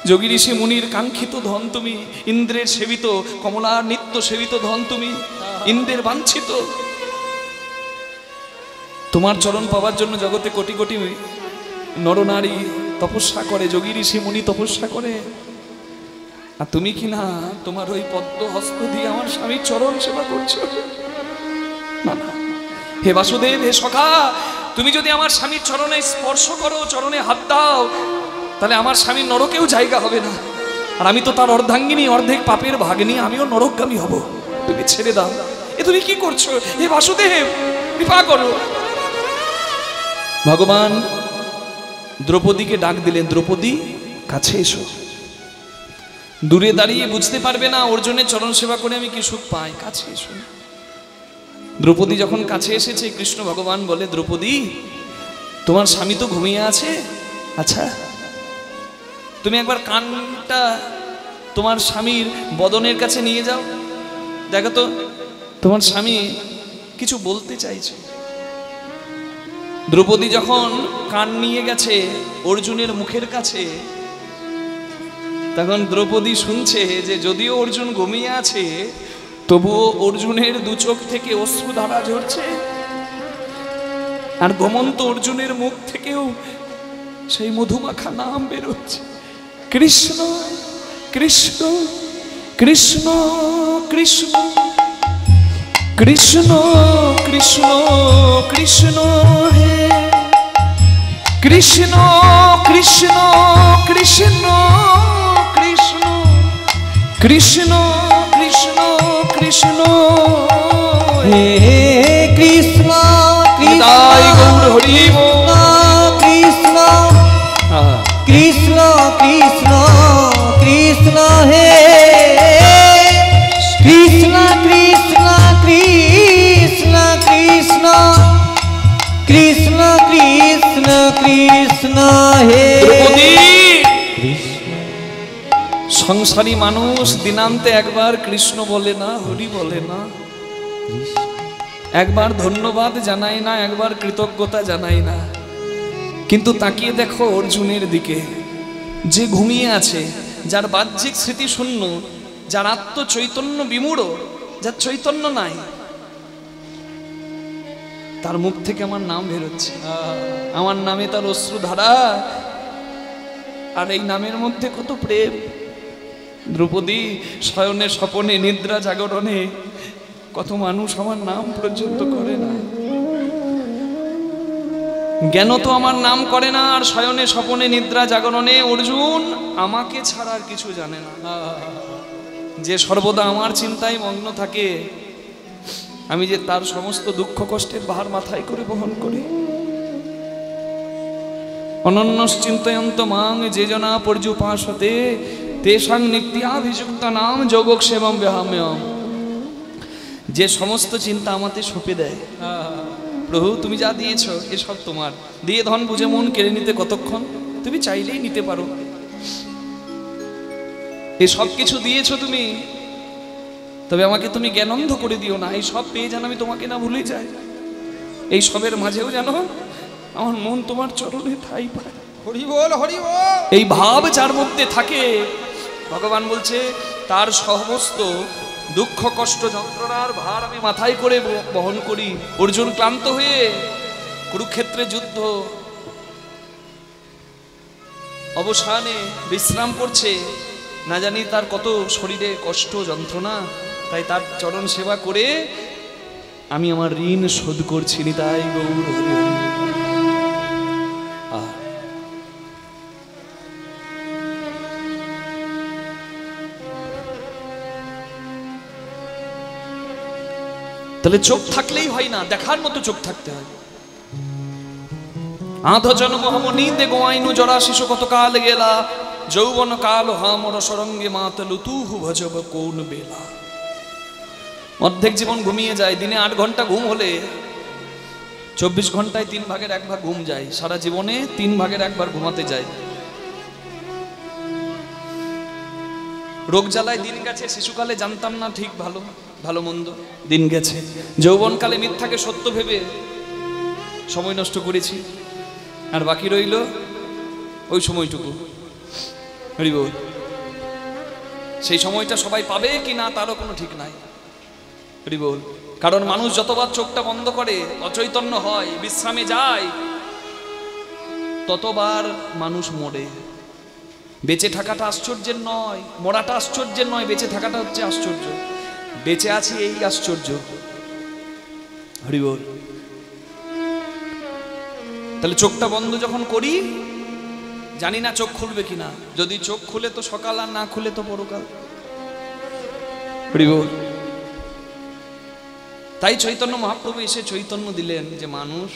Speaker 1: যোগী ঋষি মুনির কাঙ্ক্ষিত ধন তুমি, ইন্দ্রের সেবিত, কমলার নিত্য সেবিত ধন তুমি, ইন্দ্রের বাঞ্ছিত। তোমার চরণ পাওয়ার জন্য জগতে কোটি কোটি নরনারী তপস্যা করে, যোগী ঋষি মুনি তপস্যা করে, আর তুমি কি না তোমার ওই পদ্ম হস্ত দিয়ে আমার স্বামীর চরণ সেবা করছো? না না, হে বাসুদেব, হে সখা, তুমি যদি আমার স্বামীর চরণে স্পর্শ করো, চরণে হাত দাও, তাহলে আমার স্বামীর নরকেও জায়গা হবে না, আর আমি তো তার অর্ধাঙ্গিনী, অর্ধেক পাপের ভাগিনী, আমিও নরকগামী হব। তুমি ছেড়ে দাও। এ তুমি কি করছো? হে বাসুদেব, কৃপা করো। ভগবান দ্রৌপদীকে ডাক দিলেন, দ্রৌপদী কাছে এসো। দূরে দাঁড়িয়ে বুঝতে পারবে না অর্জুনের চরণ সেবা করে আমি কি সুখ পাই, কাছে এসো। দ্রৌপদী যখন কাছে এসেছে, কৃষ্ণ ভগবান বলে, দ্রৌপদী, তোমার স্বামী তো ঘুমিয়ে আছে, আচ্ছা তুমি একবার কানটা তোমার স্বামীর বদনের কাছে নিয়ে যাও, দেখো তো তোমার স্বামী কিছু বলতে চাইছে। দ্রৌপদী যখন কান নিয়ে গেছে অর্জুনের মুখের কাছে, তখন দ্রৌপদী শুনছে যে যদিও অর্জুন ঘুমিয়ে আছে, তবুও অর্জুনের দু চোখ থেকে অশ্রুধারা ঝরছে, আর ঘুমন্ত অর্জুনের মুখ থেকেও সেই মধুমাখা নাম বেরোচ্ছে, কৃষ্ণ কৃষ্ণ কৃষ্ণ কৃষ্ণ কৃষ্ণ কৃষ্ণ কৃষ্ণ হে কৃষ্ণ কৃষ্ণ কৃষ্ণ কৃষ্ণ কৃষ্ণ কৃষ্ণ কৃষ্ণ
Speaker 2: হে কৃষ্ণ
Speaker 1: নিতাই গৌর হরি বল।
Speaker 2: কৃষ্ণ কৃষ্ণ কৃষ্ণ কৃষ্ণ হে কৃষ্ণ কৃষ্ণ কৃষ্ণ কৃষ্ণ কৃষ্ণ কৃষ্ণ কৃষ্ণ হে।
Speaker 1: সংসারী মানুষ দিনান্তে একবার কৃষ্ণ বলে না, হরি বলে না, একবার ধন্যবাদ জানাই না, একবার কৃতজ্ঞতা জানাই না। কিন্তু তাকিয়ে দেখো অর্জুনের দিকে, যে ঘুমিয়ে আছে, যার বাহ্যিক স্মৃতি শূন্য, যার আত্ম চৈতন্য বিমূঢ়, যার চৈতন্য নাই, তার মুখ থেকে আমার নাম বেরোচ্ছে, আমার নামে তার অশ্রুধারা, আর এই নামের মধ্যে কত প্রেম। দ্রৌপদী শয়নে স্বপনে নিদ্রা জাগরণে কত মানুষ আমার নাম পর্যন্ত করে না, জ্ঞান তো আমার নাম করে না, আর শয়নে স্বপনে নিদ্রা জাগরণে অর্জুন আমাকে ছাড়া আর কিছু জানে না। যে সর্বদা আমার চিন্তায় মগ্ন থাকে, আমি যে তার সমস্ত দুঃখ কষ্টের ভার মাথায় করে বহন করি। অনন্যস চিন্তয়ন্ত মাং যে জনা পর্যুপাসতে তেষাং নিত্যাভিযুক্ত নাম যোগক্ষেমম ব্যাহাম্যম। যে সমস্ত চিন্তা আমাকে সঁপে দেয়, প্রভু তুমি যা দিয়েছ এসব তোমার, দিয়ে ধন বুঝে মন কেড়ে নিতে কতক্ষণ, তুমি চাইলেই নিতে পারো, এই সব কিছু দিয়েছ তুমি, তবে আমাকে তুমি জ্ঞানন্ধ করে দিও না। এই সব পেয়ে যেন আমি তোমাকে না ভুলে যাই, এই সবের মাঝেও যেন আমার মন তোমার চরণে ঠাঁই পায়।
Speaker 3: হরি বল হরি বল।
Speaker 1: এই ভাব যার মধ্যে থাকে, ভগবান বলছে তার সমস্ত দুঃখ কষ্ট যন্ত্রণার ভার আমি মাথায় করে বহন করি। অর্জুন ক্লান্ত হয়ে কুরুক্ষেত্রে যুদ্ধ অবসানে বিশ্রাম করছে, না জানি তার কত শরীরে কষ্ট যন্ত্রণা, তাই তার চরণ সেবা করে আমি আমার ঋণ শোধ করছি। তাই গৌর হরি হরি। তাহলে চোখ থাকলেই হয় না, দেখার মতো চোখ থাকতে হয়। আধ জন্ম হম নিন্দে গোয়াইনু জরা শিশু কত কাল গেলা, যৌবন কাল হামর সরঙ্গে মাতলু তুহু ভজব কোন বেলা। অর্ধেক জীবন ঘুমিয়ে যায়। দিনে 8 ঘন্টা ঘুম হলে 24 ঘন্টায় 3 ভাগের 1 ভাগ ঘুম যায়। সারা জীবনে 3 ভাগের 1 ভাগ ঘুমাতে যায়। রোগ জ্বালায় দিন গেছে, শিশুকালে জানতাম না ঠিক ভালো ভালো মন্দ, দিন গেছে। যৌবনকালে মিথ্যাকে সত্য ভেবে সময় নষ্ট করেছি, আর বাকি রইল ওই সময়টুকু। হরি বল। সেই সময়টা সবাই পাবে কি না তারও কোনো ঠিক নাই। হরি বল। কারণ মানুষ যতবার চোখটা বন্ধ করে, অচৈতন্য হয়, বিশ্রামে যায়, ততবার মানুষ মরে। বেঁচে থাকাটা আশ্চর্যের নয়, মরাটা আশ্চর্যের নয়, বেঁচে থাকাটা হচ্ছে আশ্চর্য। বেঁচে আছি এই আশ্চর্য। হরি বল। তাহলে চোখটা বন্ধ যখন করি, জানি না চোখ খুলবে কিনা। যদি চোখ খুলে তো সকাল, আর না খুলে তো পরকাল। হরি বল। তাই চৈতন্য মহাপ্রভু এসে চৈতন্য দিলেন যে মানুষ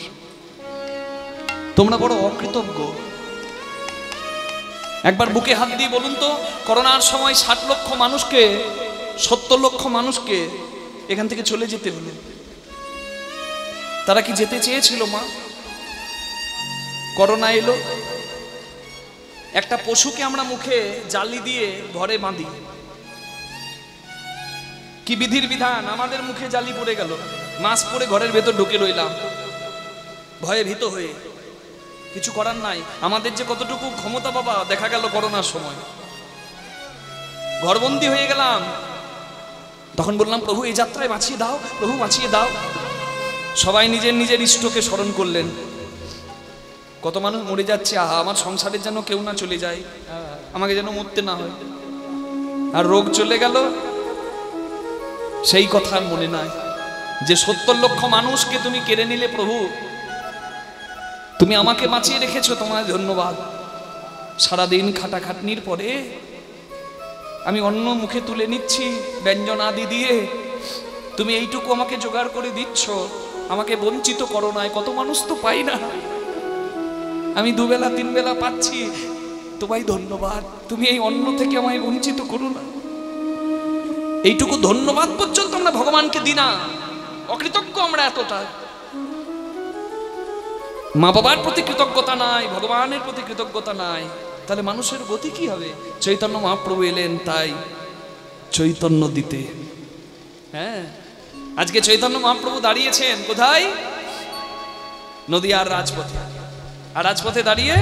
Speaker 1: তোমরা বড় অকৃতজ্ঞ। একবার বুকে হাত দিয়ে বলুন তো, করোনার সময় 60 লক্ষ মানুষকে, 70 লক্ষ মানুষকে এখান থেকে চলে যেতে হলো। তারা কি যেতে চেয়েছিল মা? করোনা এলো, একটা পশুকে আমরা মুখে জালি দিয়ে ঘরে বাঁধি, কি বিধির বিধান, আমাদের মুখে জালি পড়ে গেল, মাস্ক পরে ঘরের ভেতর ঢুকে রইলাম ভয়ে ভীত হয়ে। কিছু করার নাই। আমাদের যে কতটুকু ক্ষমতা বাবা দেখা গেল করোনার সময়, ঘরবন্দি হয়ে গেলাম। তখন বললাম, প্রভু এই যাত্রায় বাঁচিয়ে দাও, প্রভু বাঁচিয়ে দাও। সবাই নিজের নিজের ইষ্টকে স্মরণ করলেন। কত মানুষ মরে যাচ্ছে, আহা আমার সংসারের যেন কেউ না চলে যায়, আমাকে যেন মরতে না হয়। আর রোগ চলে গেল, সেই কথা মনে নাই যে 70 লক্ষ মানুষকে তুমি কেড়ে নিলে প্রভু, তুমি আমাকে বাঁচিয়ে রেখেছো, তোমায় ধন্যবাদ। সারাদিন খাটাখাটনির পরে আমি অন্ন মুখে তুলে নিচ্ছি ব্যঞ্জন আদি দিয়ে, তুমি এইটুকু আমাকে জোগাড় করে দিচ্ছ, আমাকে বঞ্চিত করো নাই। কত মানুষ তো পাই না, আমি 2 বেলা 3 বেলা পাচ্ছি, তোমায় ধন্যবাদ। তুমি এই অন্ন থেকে আমায় বঞ্চিত করো না। এইটুকু ধন্যবাদ পর্যন্ত আমরা ভগবানকে দিই না, অকৃতজ্ঞ আমরা এতটা। মা বাবার প্রতি কৃতজ্ঞতা নাই, ভগবানের প্রতি কৃতজ্ঞতা নাই, তাহলে মানুষের গতি কি হবে? চৈতন্য মহাপ্রভু এলেন তাই চৈতন্য দিতে। হ্যাঁ, আজকে চৈতন্য মহাপ্রভু দাঁড়িয়েছেন কোথায়? নদিয়ার রাজপথে। আর রাজপথে দাঁড়িয়ে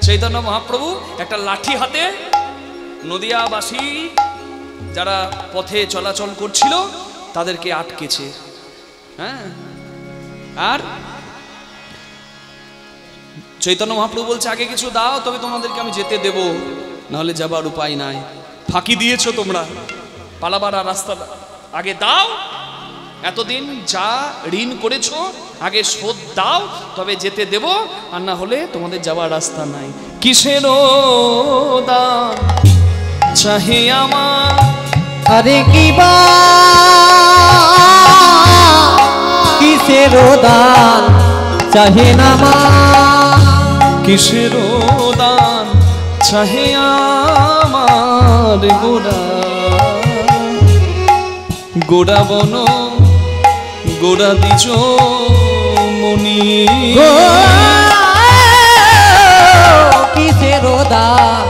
Speaker 1: চৈতন্য মহাপ্রভু একটা লাঠি হাতে নদিয়াবাসী যারা পথে চলাচল করছিল তাদেরকে আটকেছে। হ্যাঁ, আর চৈতন্য মহাপ্রভু বলছে, আগে কিছু দাও তবে তোমাদেরকে আমি যেতে দেব, নাহলে যাবার উপায় নাই। ফাঁকি দিয়েছো তোমরা, পালাবার আর রাস্তা আগে দাও। এতদিন যা ঋণ করেছো আগে শোধ দাও, তবে যেতে দেব, আর না হলে তোমাদের যাবার রাস্তা নাই। কিসের দান চাহে আমার,
Speaker 2: আরে কিবা কিসের দান চাহে না মা,
Speaker 1: কিসের দান চাহে আমার গোড়া, গোড়া বন গোড়া দিজ মনি,
Speaker 2: কিসের দান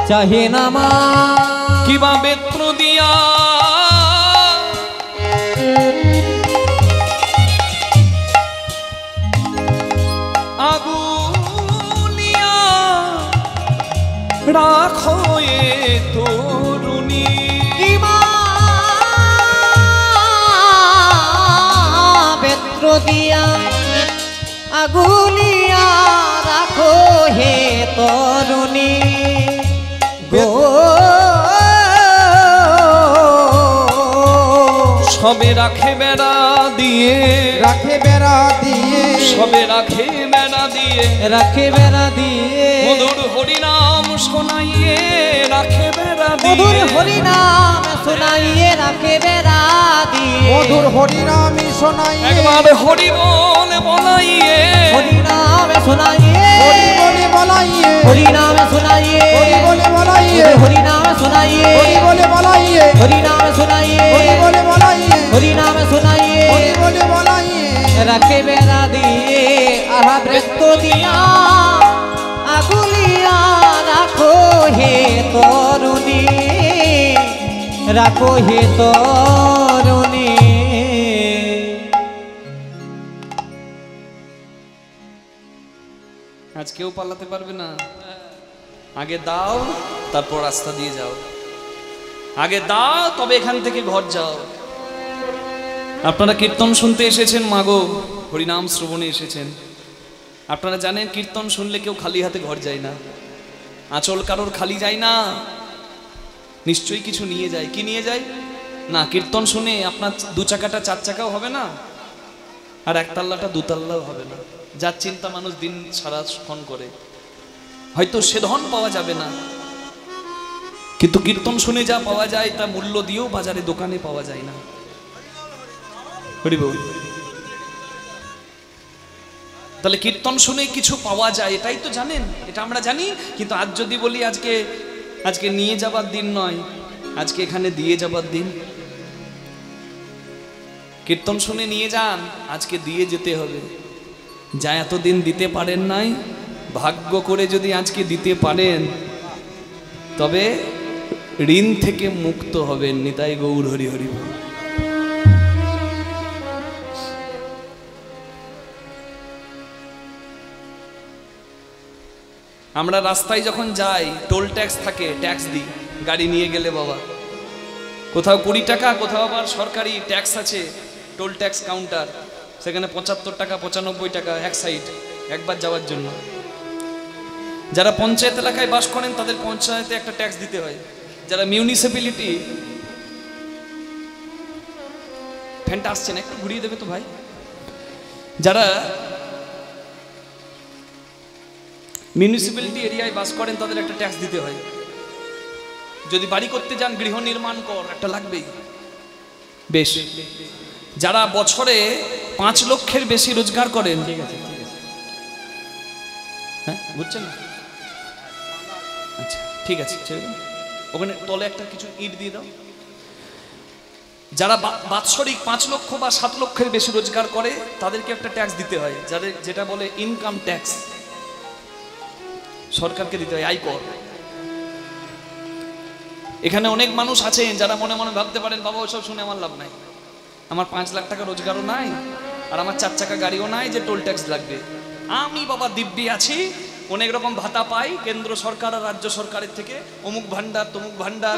Speaker 2: চাহে না মা,
Speaker 1: কিবা বেত্র দিয়া আগুলিয়া রাখো এ তরুণী,
Speaker 2: কিবা বেত্র দিয়া আগুলিয়া রাখো হে তরুণী গো,
Speaker 1: রাখে বেড়া দিয়ে,
Speaker 3: রাখে বেড়া দিয়ে,
Speaker 1: সবে রাখে বেড়া দিয়ে,
Speaker 2: রাখে বেড়া দিয়ে,
Speaker 1: মধুর হরিনাম শোনাইয়ে রাখে বেড়া দিয়ে,
Speaker 2: মধুর হরিনাম শোনাইয়ে রাখে বেড়া দিয়ে,
Speaker 3: মধুর হরিনাম শোনাইয়ে,
Speaker 1: একবার হরি বল বলাইয়ে,
Speaker 2: হরিনাম শোনাইয়ে,
Speaker 3: হরি বলে বলাইয়ে,
Speaker 2: হরিনাম শোনাইয়ে,
Speaker 3: হরি বলে বলাইয়ে,
Speaker 2: হরিনাম শোনাইয়ে,
Speaker 3: হরি বলে বলাইয়ে,
Speaker 2: হরিনাম শোনাইয়ে,
Speaker 3: হরি বলে বলাইয়ে,
Speaker 2: হরিনাম শোনাইয়ে,
Speaker 3: হরি বলে বলাইয়ে,
Speaker 2: রাখে বেড়া দিয়ে, আহা বৃত্ত দিয়া আগুলিয়া রাখো হে তরুণী, রাখো হে তরুণী।
Speaker 1: আজ কেউ পালাতে পারবে না। আগে দাও, তারপর রাস্তা দিয়ে যাও। আগে দাও, তবে এখান থেকে ঘর যাও। আপনারা কীর্তন শুনতে এসেছেন, মাগো হরিনাম শ্রবণে এসেছেন। আপনারা জানেন কীর্তন শুনলে কেউ খালি হাতে ঘর যায় না, আঁচল কারোর খালি যায় না, নিশ্চয়ই কিছু নিয়ে যায়। কি নিয়ে যায়? না, কীর্তন শুনে আপনার দু চাকাটা চার চাকাও হবে না, আর একতলাটা দুতলাও হবে না। যার চিন্তা মানুষ দিন সারাক্ষণ করে, হয়তো সে ধন পাওয়া যাবে না, কিন্তু কীর্তন শুনে যা পাওয়া যায় তা মূল্য দিয়েও বাজারে দোকানে পাওয়া যায় না। হরি বল। তাহলে কীর্তন শুনে কিছু পাওয়া যায়, এটাই তো জানেন, এটা আমরা জানি। কিন্তু আজ যদি বলি আজকে নিয়ে যাবার দিন নয়, আজকে এখানে দিয়ে যাবার দিন। কীর্তন শুনে নিয়ে যান, আজকে দিয়ে যেতে হবে। যা এতদিন দিতে পারেন নাই, ভাগ্য করে যদি আজকে দিতে পারেন, তবে ঋণ থেকে মুক্ত হবেন। নিতাই গৌর হরি হরি বল। আমরা রাস্তায় যখন যাই, টোল ট্যাক্স থাকে, ট্যাক্স দিই গাড়ি নিয়ে গেলে। বাবা, কোথাও 20 টাকা, কোথাও আবার সরকারি ট্যাক্স আছে, টোল ট্যাক্স কাউন্টার, সেখানে 75 টাকা 95 টাকা এক সাইড, একবার যাওয়ার জন্য। যারা পঞ্চায়েত এলাকায় বাস করেন তাদের পঞ্চায়েতে একটা ট্যাক্স দিতে হয়। যারা মিউনিসিপ্যালিটি, ফ্যানটা আসছে না, একটু ঘুরিয়ে দেবে তো ভাই। যারা মিউনিসিপ্যালিটি এরিয়ায় বাস করেন তাদের একটা ট্যাক্স দিতে হয়। যদি বাড়ি করতে যান, গৃহ নির্মাণ কর একটা লাগবেই। বেশ, যারা বছরে 5 লক্ষের বেশি রোজগার করেন, ঠিক আছে, হ্যাঁ বুঝছেন না? আচ্ছা ঠিক আছে, ওখানে তলে একটা কিছু ইট দিয়ে দাও। যারা বাৎসরিক 5 লক্ষ বা 7 লক্ষের বেশি রোজগার করে তাদেরকে একটা ট্যাক্স দিতে হয়, যাদের যেটা বলে ইনকাম ট্যাক্স, সরকারকে দিতে হয়, আয়কর। এখানে অনেক মানুষ আছেন যারা মনে মনে ভাবতে পারেন, বাবা ওসব শুনে আমার লাভ নাই, আমার 5 লাখ টাকা রোজগারও নাই, আর আমার 4 চাকা গাড়িও নাই যে টোল ট্যাক্স লাগবে। আমি বাবা দিব্যি আছি, অনেক রকম ভাতা পাই কেন্দ্র সরকার আর রাজ্য সরকারের থেকে, অমুক ভান্ডার তমুক ভান্ডার,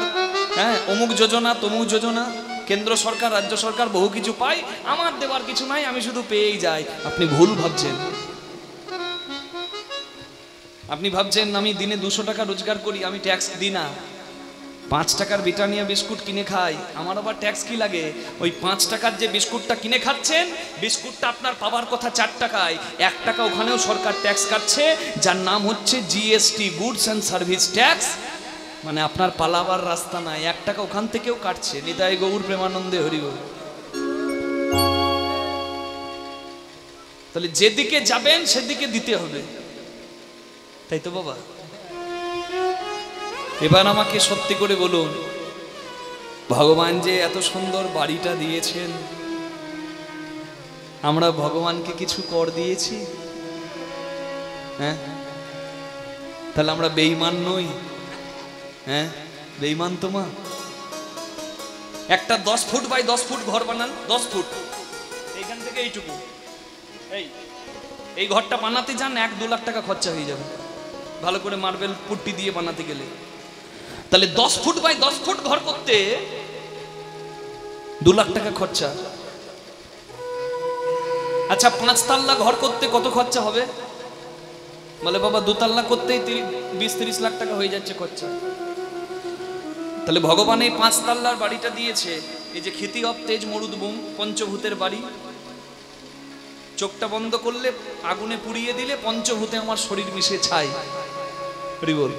Speaker 1: হ্যাঁ অমুক যোজনা তমুক যোজনা, কেন্দ্র সরকার রাজ্য সরকার বহু কিছু পাই, আমার দেওয়ার কিছু নাই, আমি শুধু পেয়েই যাই। আপনি ভুল ভাবছেন। আপনি ভাবছেন আমি দিনে 200 টাকা রোজগার করি, আমি ট্যাক্স দিই না, 5 টাকার ব্রিটানিয়া বিস্কুট কিনে খাই, আমার আবার ট্যাক্স কি লাগে? ওই 5 টাকার যে বিস্কুটটা কিনে খাচ্ছেন, বিস্কুটটা আপনার পাওয়ার কথা 4 টাকায়, 1 টাকা ওখানেও সরকার ট্যাক্স কাটছে, যার নাম হচ্ছে GST, goods and service tax. মানে আপনার পালাবার রাস্তা নাই, 1 টাকা ওখান থেকেও কাটছে। নিতাই গৌর প্রেমানন্দে হরি বল। তাহলে যেদিকে যাবেন সেদিকে দিতে হবে, তাই তো বাবা? এবার আমাকে সত্যি করে বলুন, ভগবান যে এত সুন্দর বাড়িটা দিয়েছেন, আমরা ভগবানকে কিছু কর দিয়েছি? হ্যাঁ, তাহলে আমরা বেঈমান নই? হ্যাঁ, বেঈমান তো মা। একটা 10 ফুট বাই 10 ফুট ঘর বানান, 10 ফুট, এইখান থেকে এইটুকু, এই ঘরটা বানাতে যান 1-2 লাখ টাকা খরচা হয়ে যাবে, ভালো করে মার্বেল পুট্টি দিয়ে বানাতে গেলে। তাহলে 10 ফুট বাই 10 ফুট ঘর করতে 2 লাখ টাকা খরচা। আচ্ছা 5 তাল্লা ঘর করতে কত খরচা হবে? বলে বাবা 2 তাল্লা করতেই 20-30 লাখ টাকা হয়ে যাচ্ছে খরচা। তাহলে ভগবান এই 5 তাল্লার বাড়িটা দিয়েছে, এই যে খিতি অব তেজ মরুদ বুম, পঞ্চভূতের বাড়ি, চোখটা বন্ধ করলে আগুনে পুড়িয়ে দিলে পঞ্চভূতে আমার শরীর মিশে ছাই। বল,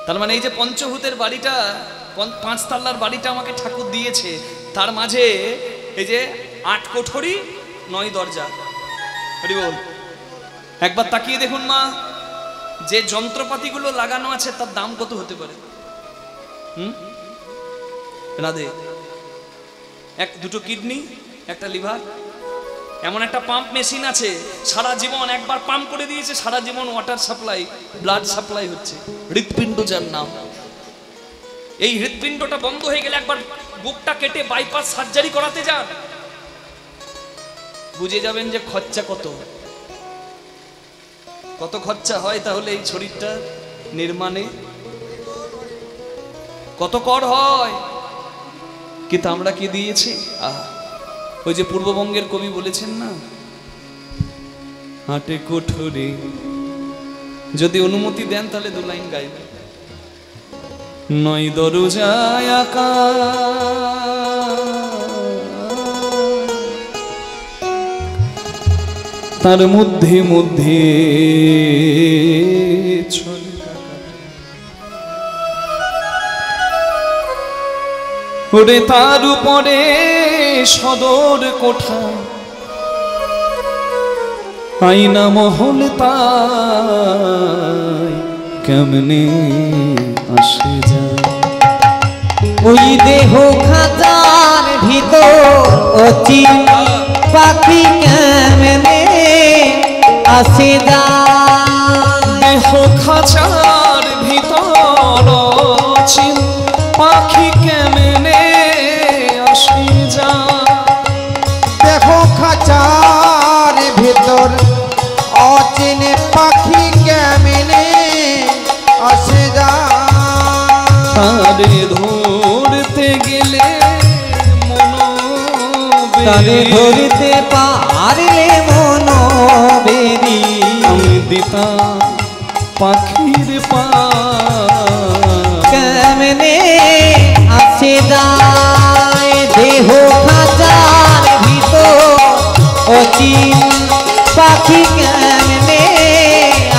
Speaker 1: তার মানে এই যে পঞ্চভূতের বাড়িটা, 5 তলার বাড়িটা আমাকে ঠাকুর দিয়েছে, তার মাঝে এই যে 8 কোঠরি 9 দরজা। বল, একবার তাকিয়ে দেখুন মা, যে যন্ত্রপাতিগুলো লাগানো আছে তার দাম কত হতে পারে? রাধে, 1-2 কিডনি, একটা লিভার, এমন একটা পাম্প মেশিন আছে, সারা জীবন একবার পাম্প করে দিয়েছে, সারা জীবন ওয়াটার সাপ্লাই, ব্লাড সাপ্লাই হচ্ছে। হৃৎপিণ্ড যার নাম। এই হৃৎপিণ্ডটা বন্ধ হয়ে গেলে একবার বুকটা কেটে বাইপাস সার্জারি করাতে যান, বুঝে যাবেন যে খরচা কত কত খরচা হয়। তাহলে এই শরীরটা নির্মাণে কত কর হয়, কিন্তু আমরা কি দিয়েছি? ওই যে পূর্ববঙ্গের কবি বলেছেন না, 8 কোঠরি, যদি অনুমতি দেন তাহলে 2 লাইন গাইবে। 9 দরজায় আকা, তার মধ্যে মধ্যে ওরে তার উপরে সদর কোঠা, আইনা মহল, তাই কেমনে আসে যায়।
Speaker 2: ওই দেহ খাঁচার ভিতর অচিন পাখি কেমনে আসে যায়।
Speaker 1: দেহ খাঁচার ভিতর অচিন পাখি কেমনে আসে যায়।
Speaker 3: দেহ খাঁচার ভিতর অচিন পাখি কেমনে আসে যায়।
Speaker 1: তারে ধরতে গেলে
Speaker 2: তারে ধরতে পারলে মন বেরি,
Speaker 1: আমি দিতাম পাখির পা
Speaker 2: কেমনে আসে যায়। দেহ খাঁচার ভিতর অচিন পাখি কেমনে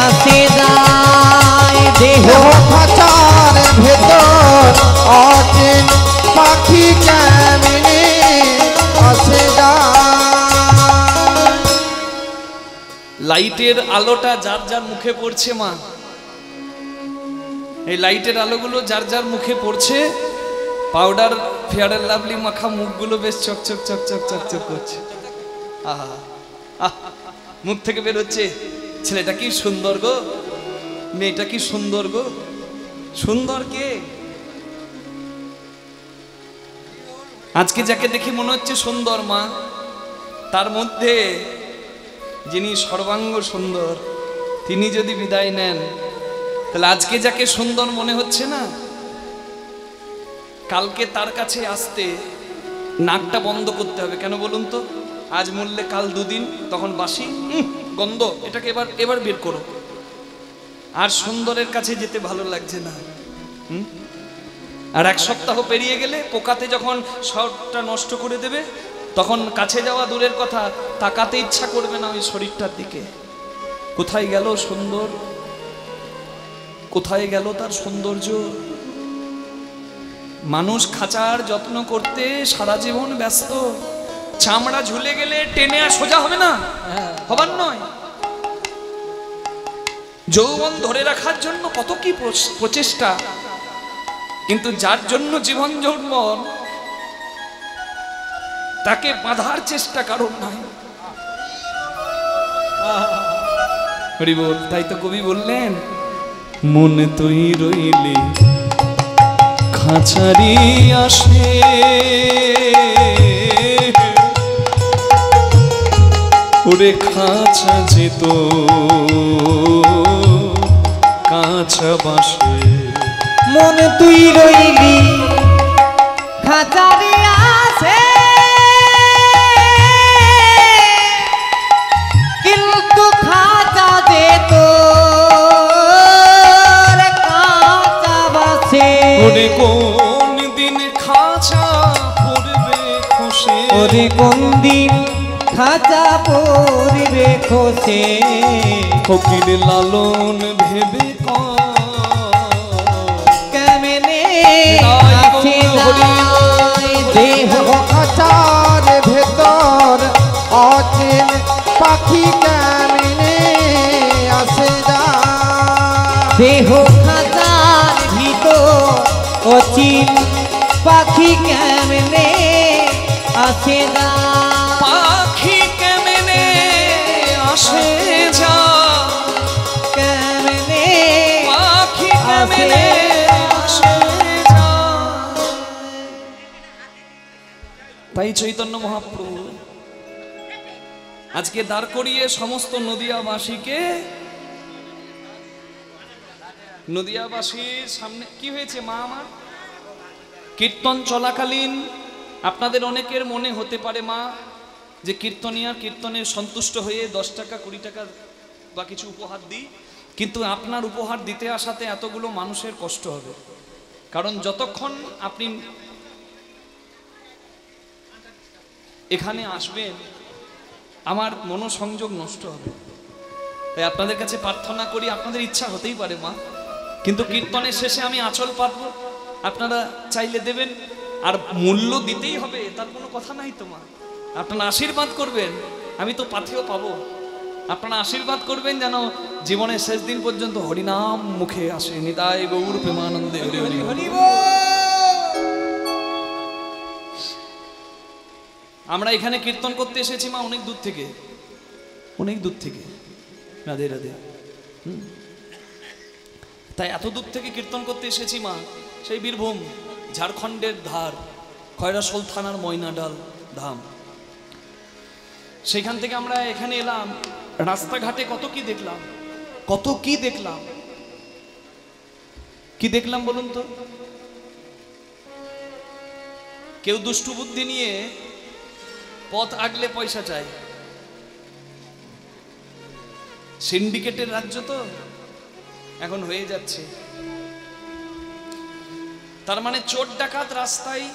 Speaker 2: আসে যায়। দেহ
Speaker 3: খাঁচার ভেতর অচিন পাখি কেমনে আসে যায়।
Speaker 1: লাইটের আলোটা যার যার মুখে পড়ছে মা, এই লাইটের আলোগুলো যার যার মুখে পড়ছে, পাউডার ফেয়ার এন্ড লাভলি মাখা মুখগুলো বেশ চকচক চকচক চকচক করছে। আহা, মুখ থেকে বের হচ্ছে, ছেলেটা কি সুন্দর গো, মেয়েটা কি সুন্দর গো। সুন্দর কে? আজকে যাকে দেখে মনে হচ্ছে সুন্দর মা, তার মধ্যে যিনি সর্বাঙ্গ সুন্দর, তিনি যদি বিদায় নেন, তাহলে আজকে যাকে সুন্দর মনে হচ্ছে না, কালকে তার কাছে আসতে নাকটা বন্ধ করতে হবে। কেন বলুন তো? আজ মরলে কাল 2 দিন, তখন বাসি গন্ধ, এটাকে এবার বের করো। আর সুন্দরের কাছে যেতে ভালো লাগছে না। আর 1 সপ্তাহ পেরিয়ে গেলে পোকাতে যখন সবটা নষ্ট করে দেবে, তখন কাছে যাওয়া দূরের কথা, তাকাতে ইচ্ছা করবে না ওই শরীরটার দিকে। কোথায় গেল সুন্দর? কোথায় গেল তার সৌন্দর্য? মানুষ খাঁচার যত্ন করতে সারা জীবন ব্যস্ত। চামড়া ঝুলে গেলে টেনে আর সোজা হবে না, হবার নয়। যৌবন ধরে রাখার জন্য কত কি প্রচেষ্টা, কিন্তু যার জন্য জীবন যৌবন, তাকে বাঁধার চেষ্টা কারণ নাই। হরি বল। তাই তো কবি বললেন, মনে তুই রইলি খাঁচারি আসে, ওরে খাঁচা যেত কাঁচা বাসে।
Speaker 2: মনে তুই রইলি খাঁচারি আসে, কিন্তু খাঁচা যেত কাঁচা বাসে।
Speaker 1: ওরে কোন দিন খাঁচা
Speaker 2: মোরে কোন দিন খাঁচা পড়বে খোসে
Speaker 1: ফকির লালন ভেবে
Speaker 2: কেমনে
Speaker 1: আছে
Speaker 2: দেহ
Speaker 3: খাঁচার ভেতর অচেন পাখি কেমনে আসে যায়
Speaker 2: দেহ খাঁচার ভিতর অচিন পাখি কেমনে আসে না
Speaker 1: পাখি কেমনে আসে যা
Speaker 2: কেমনে
Speaker 1: পাখি কেমনে আসে যা। তাই চৈতন্য মহাপ্রভু আজকে দাঁড় করিয়ে সমস্ত নদিয়াবাসীকে, নদিয়াবাসীর সামনে কি হয়েছে মা আমার, কীর্তন চলাকালীন আপনাদের অনেকের মনে হতে পারে মা যে কীর্তনিয়া কীর্তনের সন্তুষ্ট হয়ে 10 টাকা 20 টাকা বা কিছু উপহার দিই, কিন্তু আপনার উপহার দিতে আসাতে এতগুলো মানুষের কষ্ট হবে। কারণ যতক্ষণ আপনি এখানে আসবেন আমার মনোসংযোগ নষ্ট হবে। তাই আপনাদের কাছে প্রার্থনা করি, আপনাদের ইচ্ছা হতেই পারে মা, কিন্তু কীর্তনের শেষে আমি আঁচল পাতবো, আপনারা চাইলে দেবেন, আর মূল্য দিতেই হবে তার কোনো কথা নাই তো মা। আপনারা আশীর্বাদ করবেন, আমি তো পাথেও পাবো, আপনারা আশীর্বাদ করবেন যেন জীবনের শেষ দিন পর্যন্ত হরিনাম মুখে আসে। নিতাই গৌর প্রেমানন্দে হরি হরি হরি। আমরা এখানে কীর্তন করতে এসেছি মা অনেক দূর থেকে, অনেক দূর থেকে, রাধে রাধে। তাই এত দূর থেকে কীর্তন করতে এসেছি মা, সেই বীরভূম ঝাড়খণ্ডের ধার খয়রাসোল থানার ময়নাডাল ধাম, সেখান থেকে আমরা এখানে এলাম। রাস্তাঘাটে কত কি দেখলাম, কত কি দেখলাম, কি দেখলাম বলুন তো? কেউ দুষ্টু বুদ্ধি নিয়ে পথ আগলে পয়সা চায়। সিন্ডিকেটের রাজ্য তো এখন হয়ে যাচ্ছে। তার মানে চোর ডাকাত রাস্তায়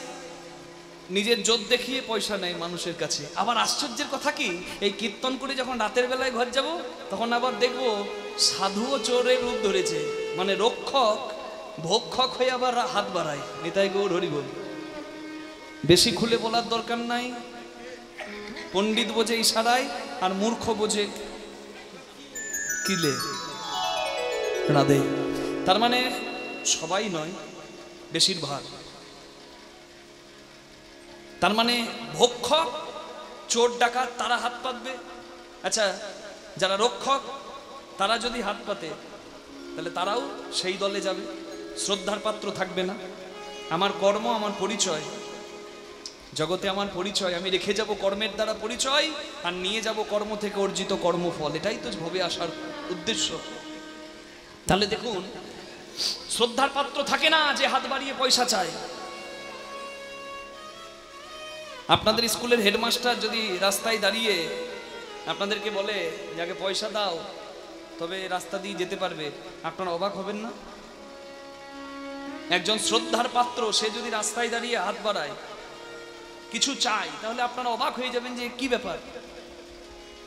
Speaker 1: নিজের জোর দেখিয়ে পয়সা নেয় মানুষের কাছে। আবার আশ্চর্যের কথা কি, এই কীর্তন করে যখন রাতের বেলায় ঘর যাব তখন আবার দেখবো সাধু ও চোরের রূপ ধরেছে, মানে রক্ষক ভক্ষক হয়ে আবার হাত বাড়ায়। নিতাই গৌর হরি বল। বেশি খুলে বলার দরকার নাই, পণ্ডিত বোঝে ইশারায় আর মূর্খ বোঝে কিলে। রাধে। তার মানে সবাই নয়, বেশিরভাগ। তার মানে ভক্ষক চোর ডাকাত তারা হাত পাতবে। আচ্ছা, যারা রক্ষক তারা যদি হাত পাতে তাহলে তারাও সেই দলে যাবে, শ্রদ্ধার পাত্র থাকবে না। আমার কর্ম আমার পরিচয়, জগতে আমার পরিচয়, আমি রেখে যাব কর্মের দ্বারা পরিচয়, আর নিয়ে যাব কর্ম থেকে অর্জিত কর্মফল। এটাই তো ভবে আসার উদ্দেশ্য। তাহলে দেখুন, শ্রদ্ধার পাত্র থাকে না যে হাত বাড়িয়ে পয়সা চায়। আপনাদের স্কুলের হেডমাস্টার যদি রাস্তায় দাঁড়িয়ে আপনাদেরকে বলে যাকে পয়সা দাও তবে রাস্তা দিয়ে যেতে পারবে, আপনারা অবাক হবেন না? একজন শ্রদ্ধার পাত্র সে যদি রাস্তায় দাঁড়িয়ে হাত বাড়ায় কিছু চাই, তাহলে আপনারা অবাক হয়ে যাবেন যে কি ব্যাপার।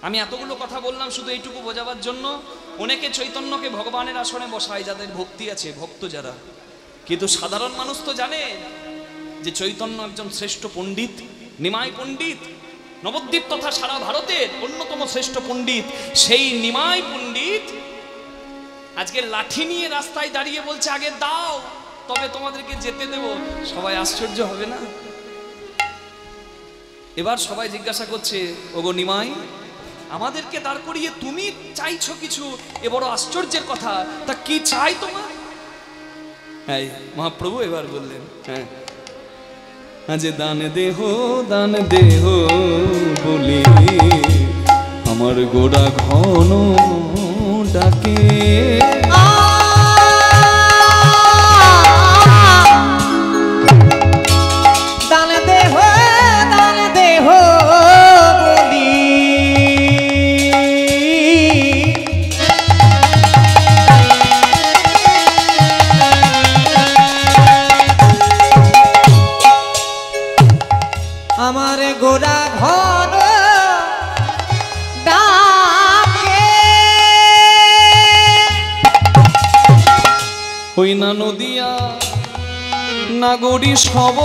Speaker 1: আমি এতগুলো কথা বললাম শুধু এইটুকু বোঝাবার জন্য। অনেকে চৈতন্যকে ভগবানের আসনে বসায় যাদের ভক্তি আছে, ভক্ত যারা, কিন্তু সাধারণ মানুষ তো জানে যে চৈতন্য একজন শ্রেষ্ঠ পণ্ডিত, নিমাই পণ্ডিত, নবদ্বীপ তথা সারা ভারতের অন্যতম শ্রেষ্ঠ পণ্ডিত। সেই নিমাই পণ্ডিত আজকে লাঠি নিয়ে রাস্তায় দাঁড়িয়ে বলছে আগে দাও তবে তোমাদেরকে যেতে দেব। সবাই আশ্চর্য হবে না? এবার সবাই জিজ্ঞাসা করছে, ওগো নিমাই, আমাদেরকে দাঁড় করিয়ে তুমি চাইছো কিছু, এ বড় আশ্চর্যের কথা, তা কি চাই তোমার? হ্যাঁ, মহাপ্রভু এবার বললেন, হ্যাঁ, যে দান দেহ বলি আমার গোড়া ঘন ডাকে।
Speaker 2: দান দেহ বলি আমার গোড়া ঘন ডাকে
Speaker 1: ওই না নদিয়া নাগরী সব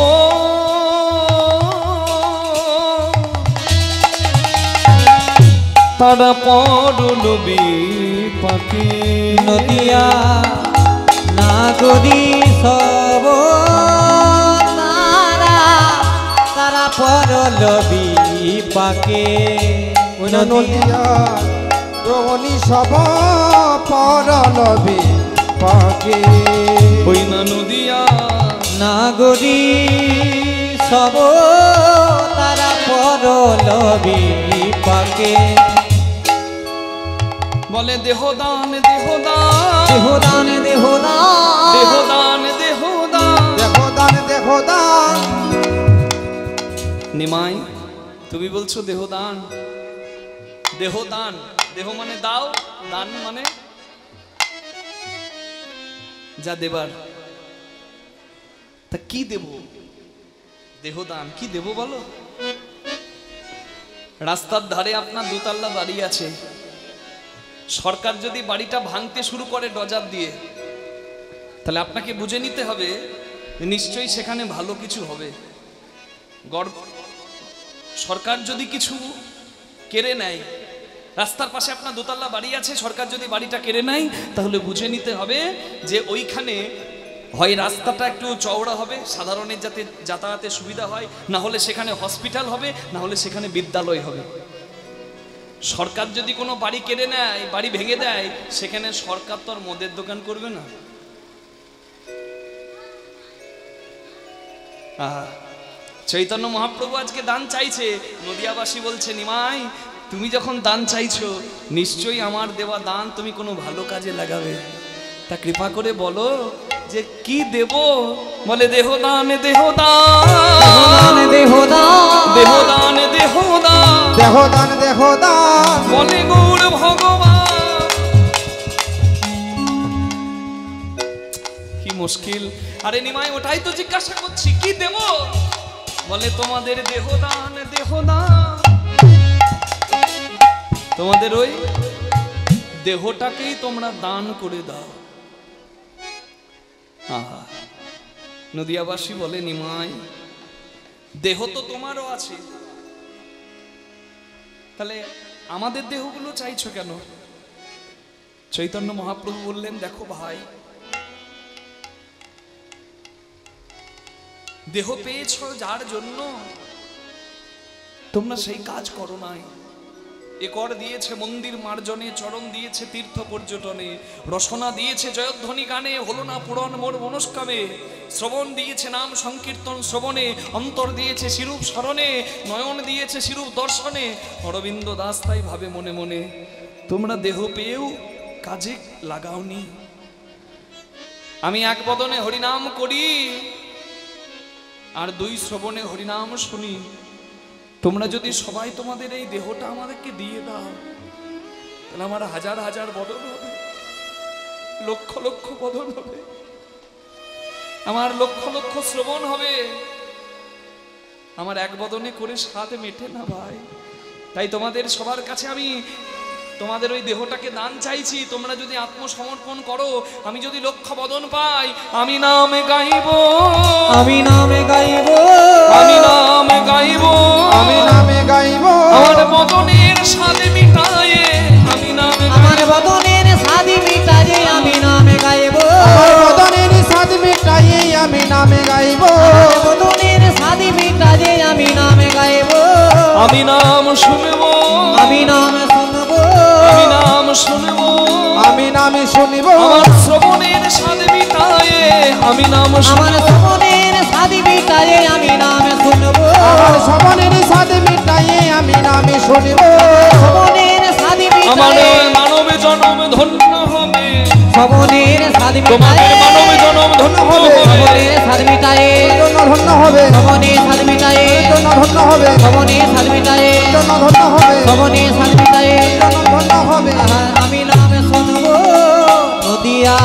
Speaker 1: তারা পড়ল বিপাকে
Speaker 2: নদিয়া নাগরী সব তারা পরল বিপাকে
Speaker 3: নদিয়া রমণী সব পরলবে পাকে
Speaker 1: ওই না নদিয়া
Speaker 2: নাগরী সব তারা পরল বিপাকে
Speaker 1: বলে দেহদান দেহদান
Speaker 2: দেহদান দেহদান
Speaker 1: দেহদান দেহদান
Speaker 3: দেখো দান দেখো দান
Speaker 1: নিমাই তুমি বলছো দেহদান দেহদান দেহ মানে দাও দান মানে যা দেবার তা কি দেব দেহদান কি দেব বলো রাস্তার ধারে আপনার দোতলা বাড়ি আছে সরকার যদি বাড়িটা ভাঙতে শুরু করে ডজার দিয়ে তাহলে আপনাকে বুঝে নিতে হবে নিশ্চয়ই সেখানে ভালো কিছু হবে সরকার যদি কিছু কেড়ে নেয় রাস্তার পাশে আপনার দোতলা বাড়ি আছে সরকার যদি বাড়িটা কেড়ে নেয় তাহলে বুঝে নিতে হবে যে ওইখানে হয় রাস্তাটা একটু চওড়া হবে সাধারণের যাতে যাতায়াতের সুবিধা হয় না হলে সেখানে হসপিটাল হবে না হলে সেখানে বিদ্যালয় হবে সরকার যদি কোনো বাড়ি কেড়ে নেয় বাড়ি ভেঙে দেয় সেখানে সরকার তো আর মদের দোকান করবে না চৈতন্য মহাপ্রভু আজকে দান চাইছে নদিয়াবাসী বলছে নিমাই তুমি যখন দান চাইছো নিশ্চয়ই আমার দেওয়া দান তুমি কোনো ভালো কাজে লাগাবে তা কৃপা করে বলো যে কি দেব বলে দেহদান দেহদান
Speaker 2: দেহদান
Speaker 1: দেহদান দেহদান
Speaker 3: দেখো দান দেখো দান
Speaker 1: বলে গৌর ভগবান কি মুশকিল আরে নিমাই ওটাই তো জিজ্ঞাসা করছি কি দেব বলে তোমাদের দেহদান দেহদান তোমাদের ওই দেহটাকেই তোমরা দান করে দাও আহা নদিয়াবাসী বলে নিমাই দেহ তো তোমারও আছে তাহলে আমাদের দেহগুলো চাইছো কেন চৈতন্য মহাপ্রভু বললেন দেখো ভাই দেহ পেয়েছ যার জন্য তোমরা সেই কাজ করো নাই এ কর দিয়েছে মন্দির মার্জনে চরণ দিয়েছে তীর্থ পর্যটনে রসনা দিয়েছে জয়ধ্বনি গানে হলো না পূরণ মোর মনস্কামে শ্রবণ দিয়েছে নাম সংকীর্তন শ্রবণে অন্তর দিয়েছে শিরূপ স্মরণে নয়ন দিয়েছে শিরূপ দর্শনে অরবিন্দ দাস তাই ভাবে মনে মনে তোমরা দেহ পেয়েও কাজে লাগাওনি আমি এক বদনে হরিনাম করি আর দুই শ্রবণে হরিনাম শুনি তোমরা যদি সবাই তোমাদের এই দেহটা আমাদেরকে দিয়ে দাও তাহলে আমার হাজার হাজার বদন হবে লক্ষ লক্ষ বদন হবে আমার লক্ষ লক্ষ শ্রবণ হবে আমার এক বদনে করে স্বাদ মেটে না ভাই তাই তোমাদের সবার কাছে আমি তোমাদের ওই দেহটাকে দান চাইছি তোমরা যদি আত্মসমর্পণ করো আমি যদি লক্ষ বদন পাই আমি নামে গাইব
Speaker 2: আমি নামে গাইব
Speaker 1: আমি নামে গাইব
Speaker 3: আমি নামে গাইব
Speaker 1: আমার বদনের স্বাদে মিটায়ে আমি নামে
Speaker 2: আমার বদনের সাদি মিটায়ে আমি নামে গাইব
Speaker 3: আমার বদনের সাদ মিটাইয়ে আমি নামে গাইব
Speaker 2: বদনের সাদি মিটায়ে আমি নামে গাইব
Speaker 1: আমি নাম শুনবো
Speaker 2: আমি নাম শুনবো
Speaker 1: আমি নাম শুনবো
Speaker 3: আমি নামে শুনিব
Speaker 1: আমার শ্রবণের স্বাদে মিটায়ে আমি নাম
Speaker 2: আমার
Speaker 1: শুনবো
Speaker 2: শ্রবণের সাদি মিটায়ে আমি নাম শুনবো
Speaker 3: আমার সবনের সাদ মিটাইয়ে আমি নামে শুনিব
Speaker 2: শ্রবণের সাদি
Speaker 1: আমার
Speaker 2: মিটায়ে
Speaker 1: মানব জন্ম ধন্য হবে
Speaker 2: শ্রবণের সাদি
Speaker 1: তোমাদের
Speaker 2: মিটায়ে
Speaker 1: মানব জন্ম ধন্য হবে
Speaker 2: শ্রবণের সাদি মিটায়ে
Speaker 3: জন্য ধন্য হবে
Speaker 2: শ্রবণের সাদি মিটায়ে
Speaker 3: জন্য ধন্য হবে
Speaker 2: শ্রবণের সাদি মিটায়ে
Speaker 3: জন্য ধন্য হবে
Speaker 2: শ্রবণের সাদি মিটায়ে
Speaker 3: জন্য ধন্য হবে
Speaker 2: আমি নাম শুনবো নদিয়া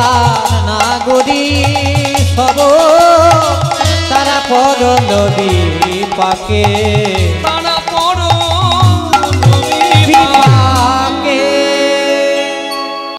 Speaker 2: নাগরী সব তারা পরল বিপাকে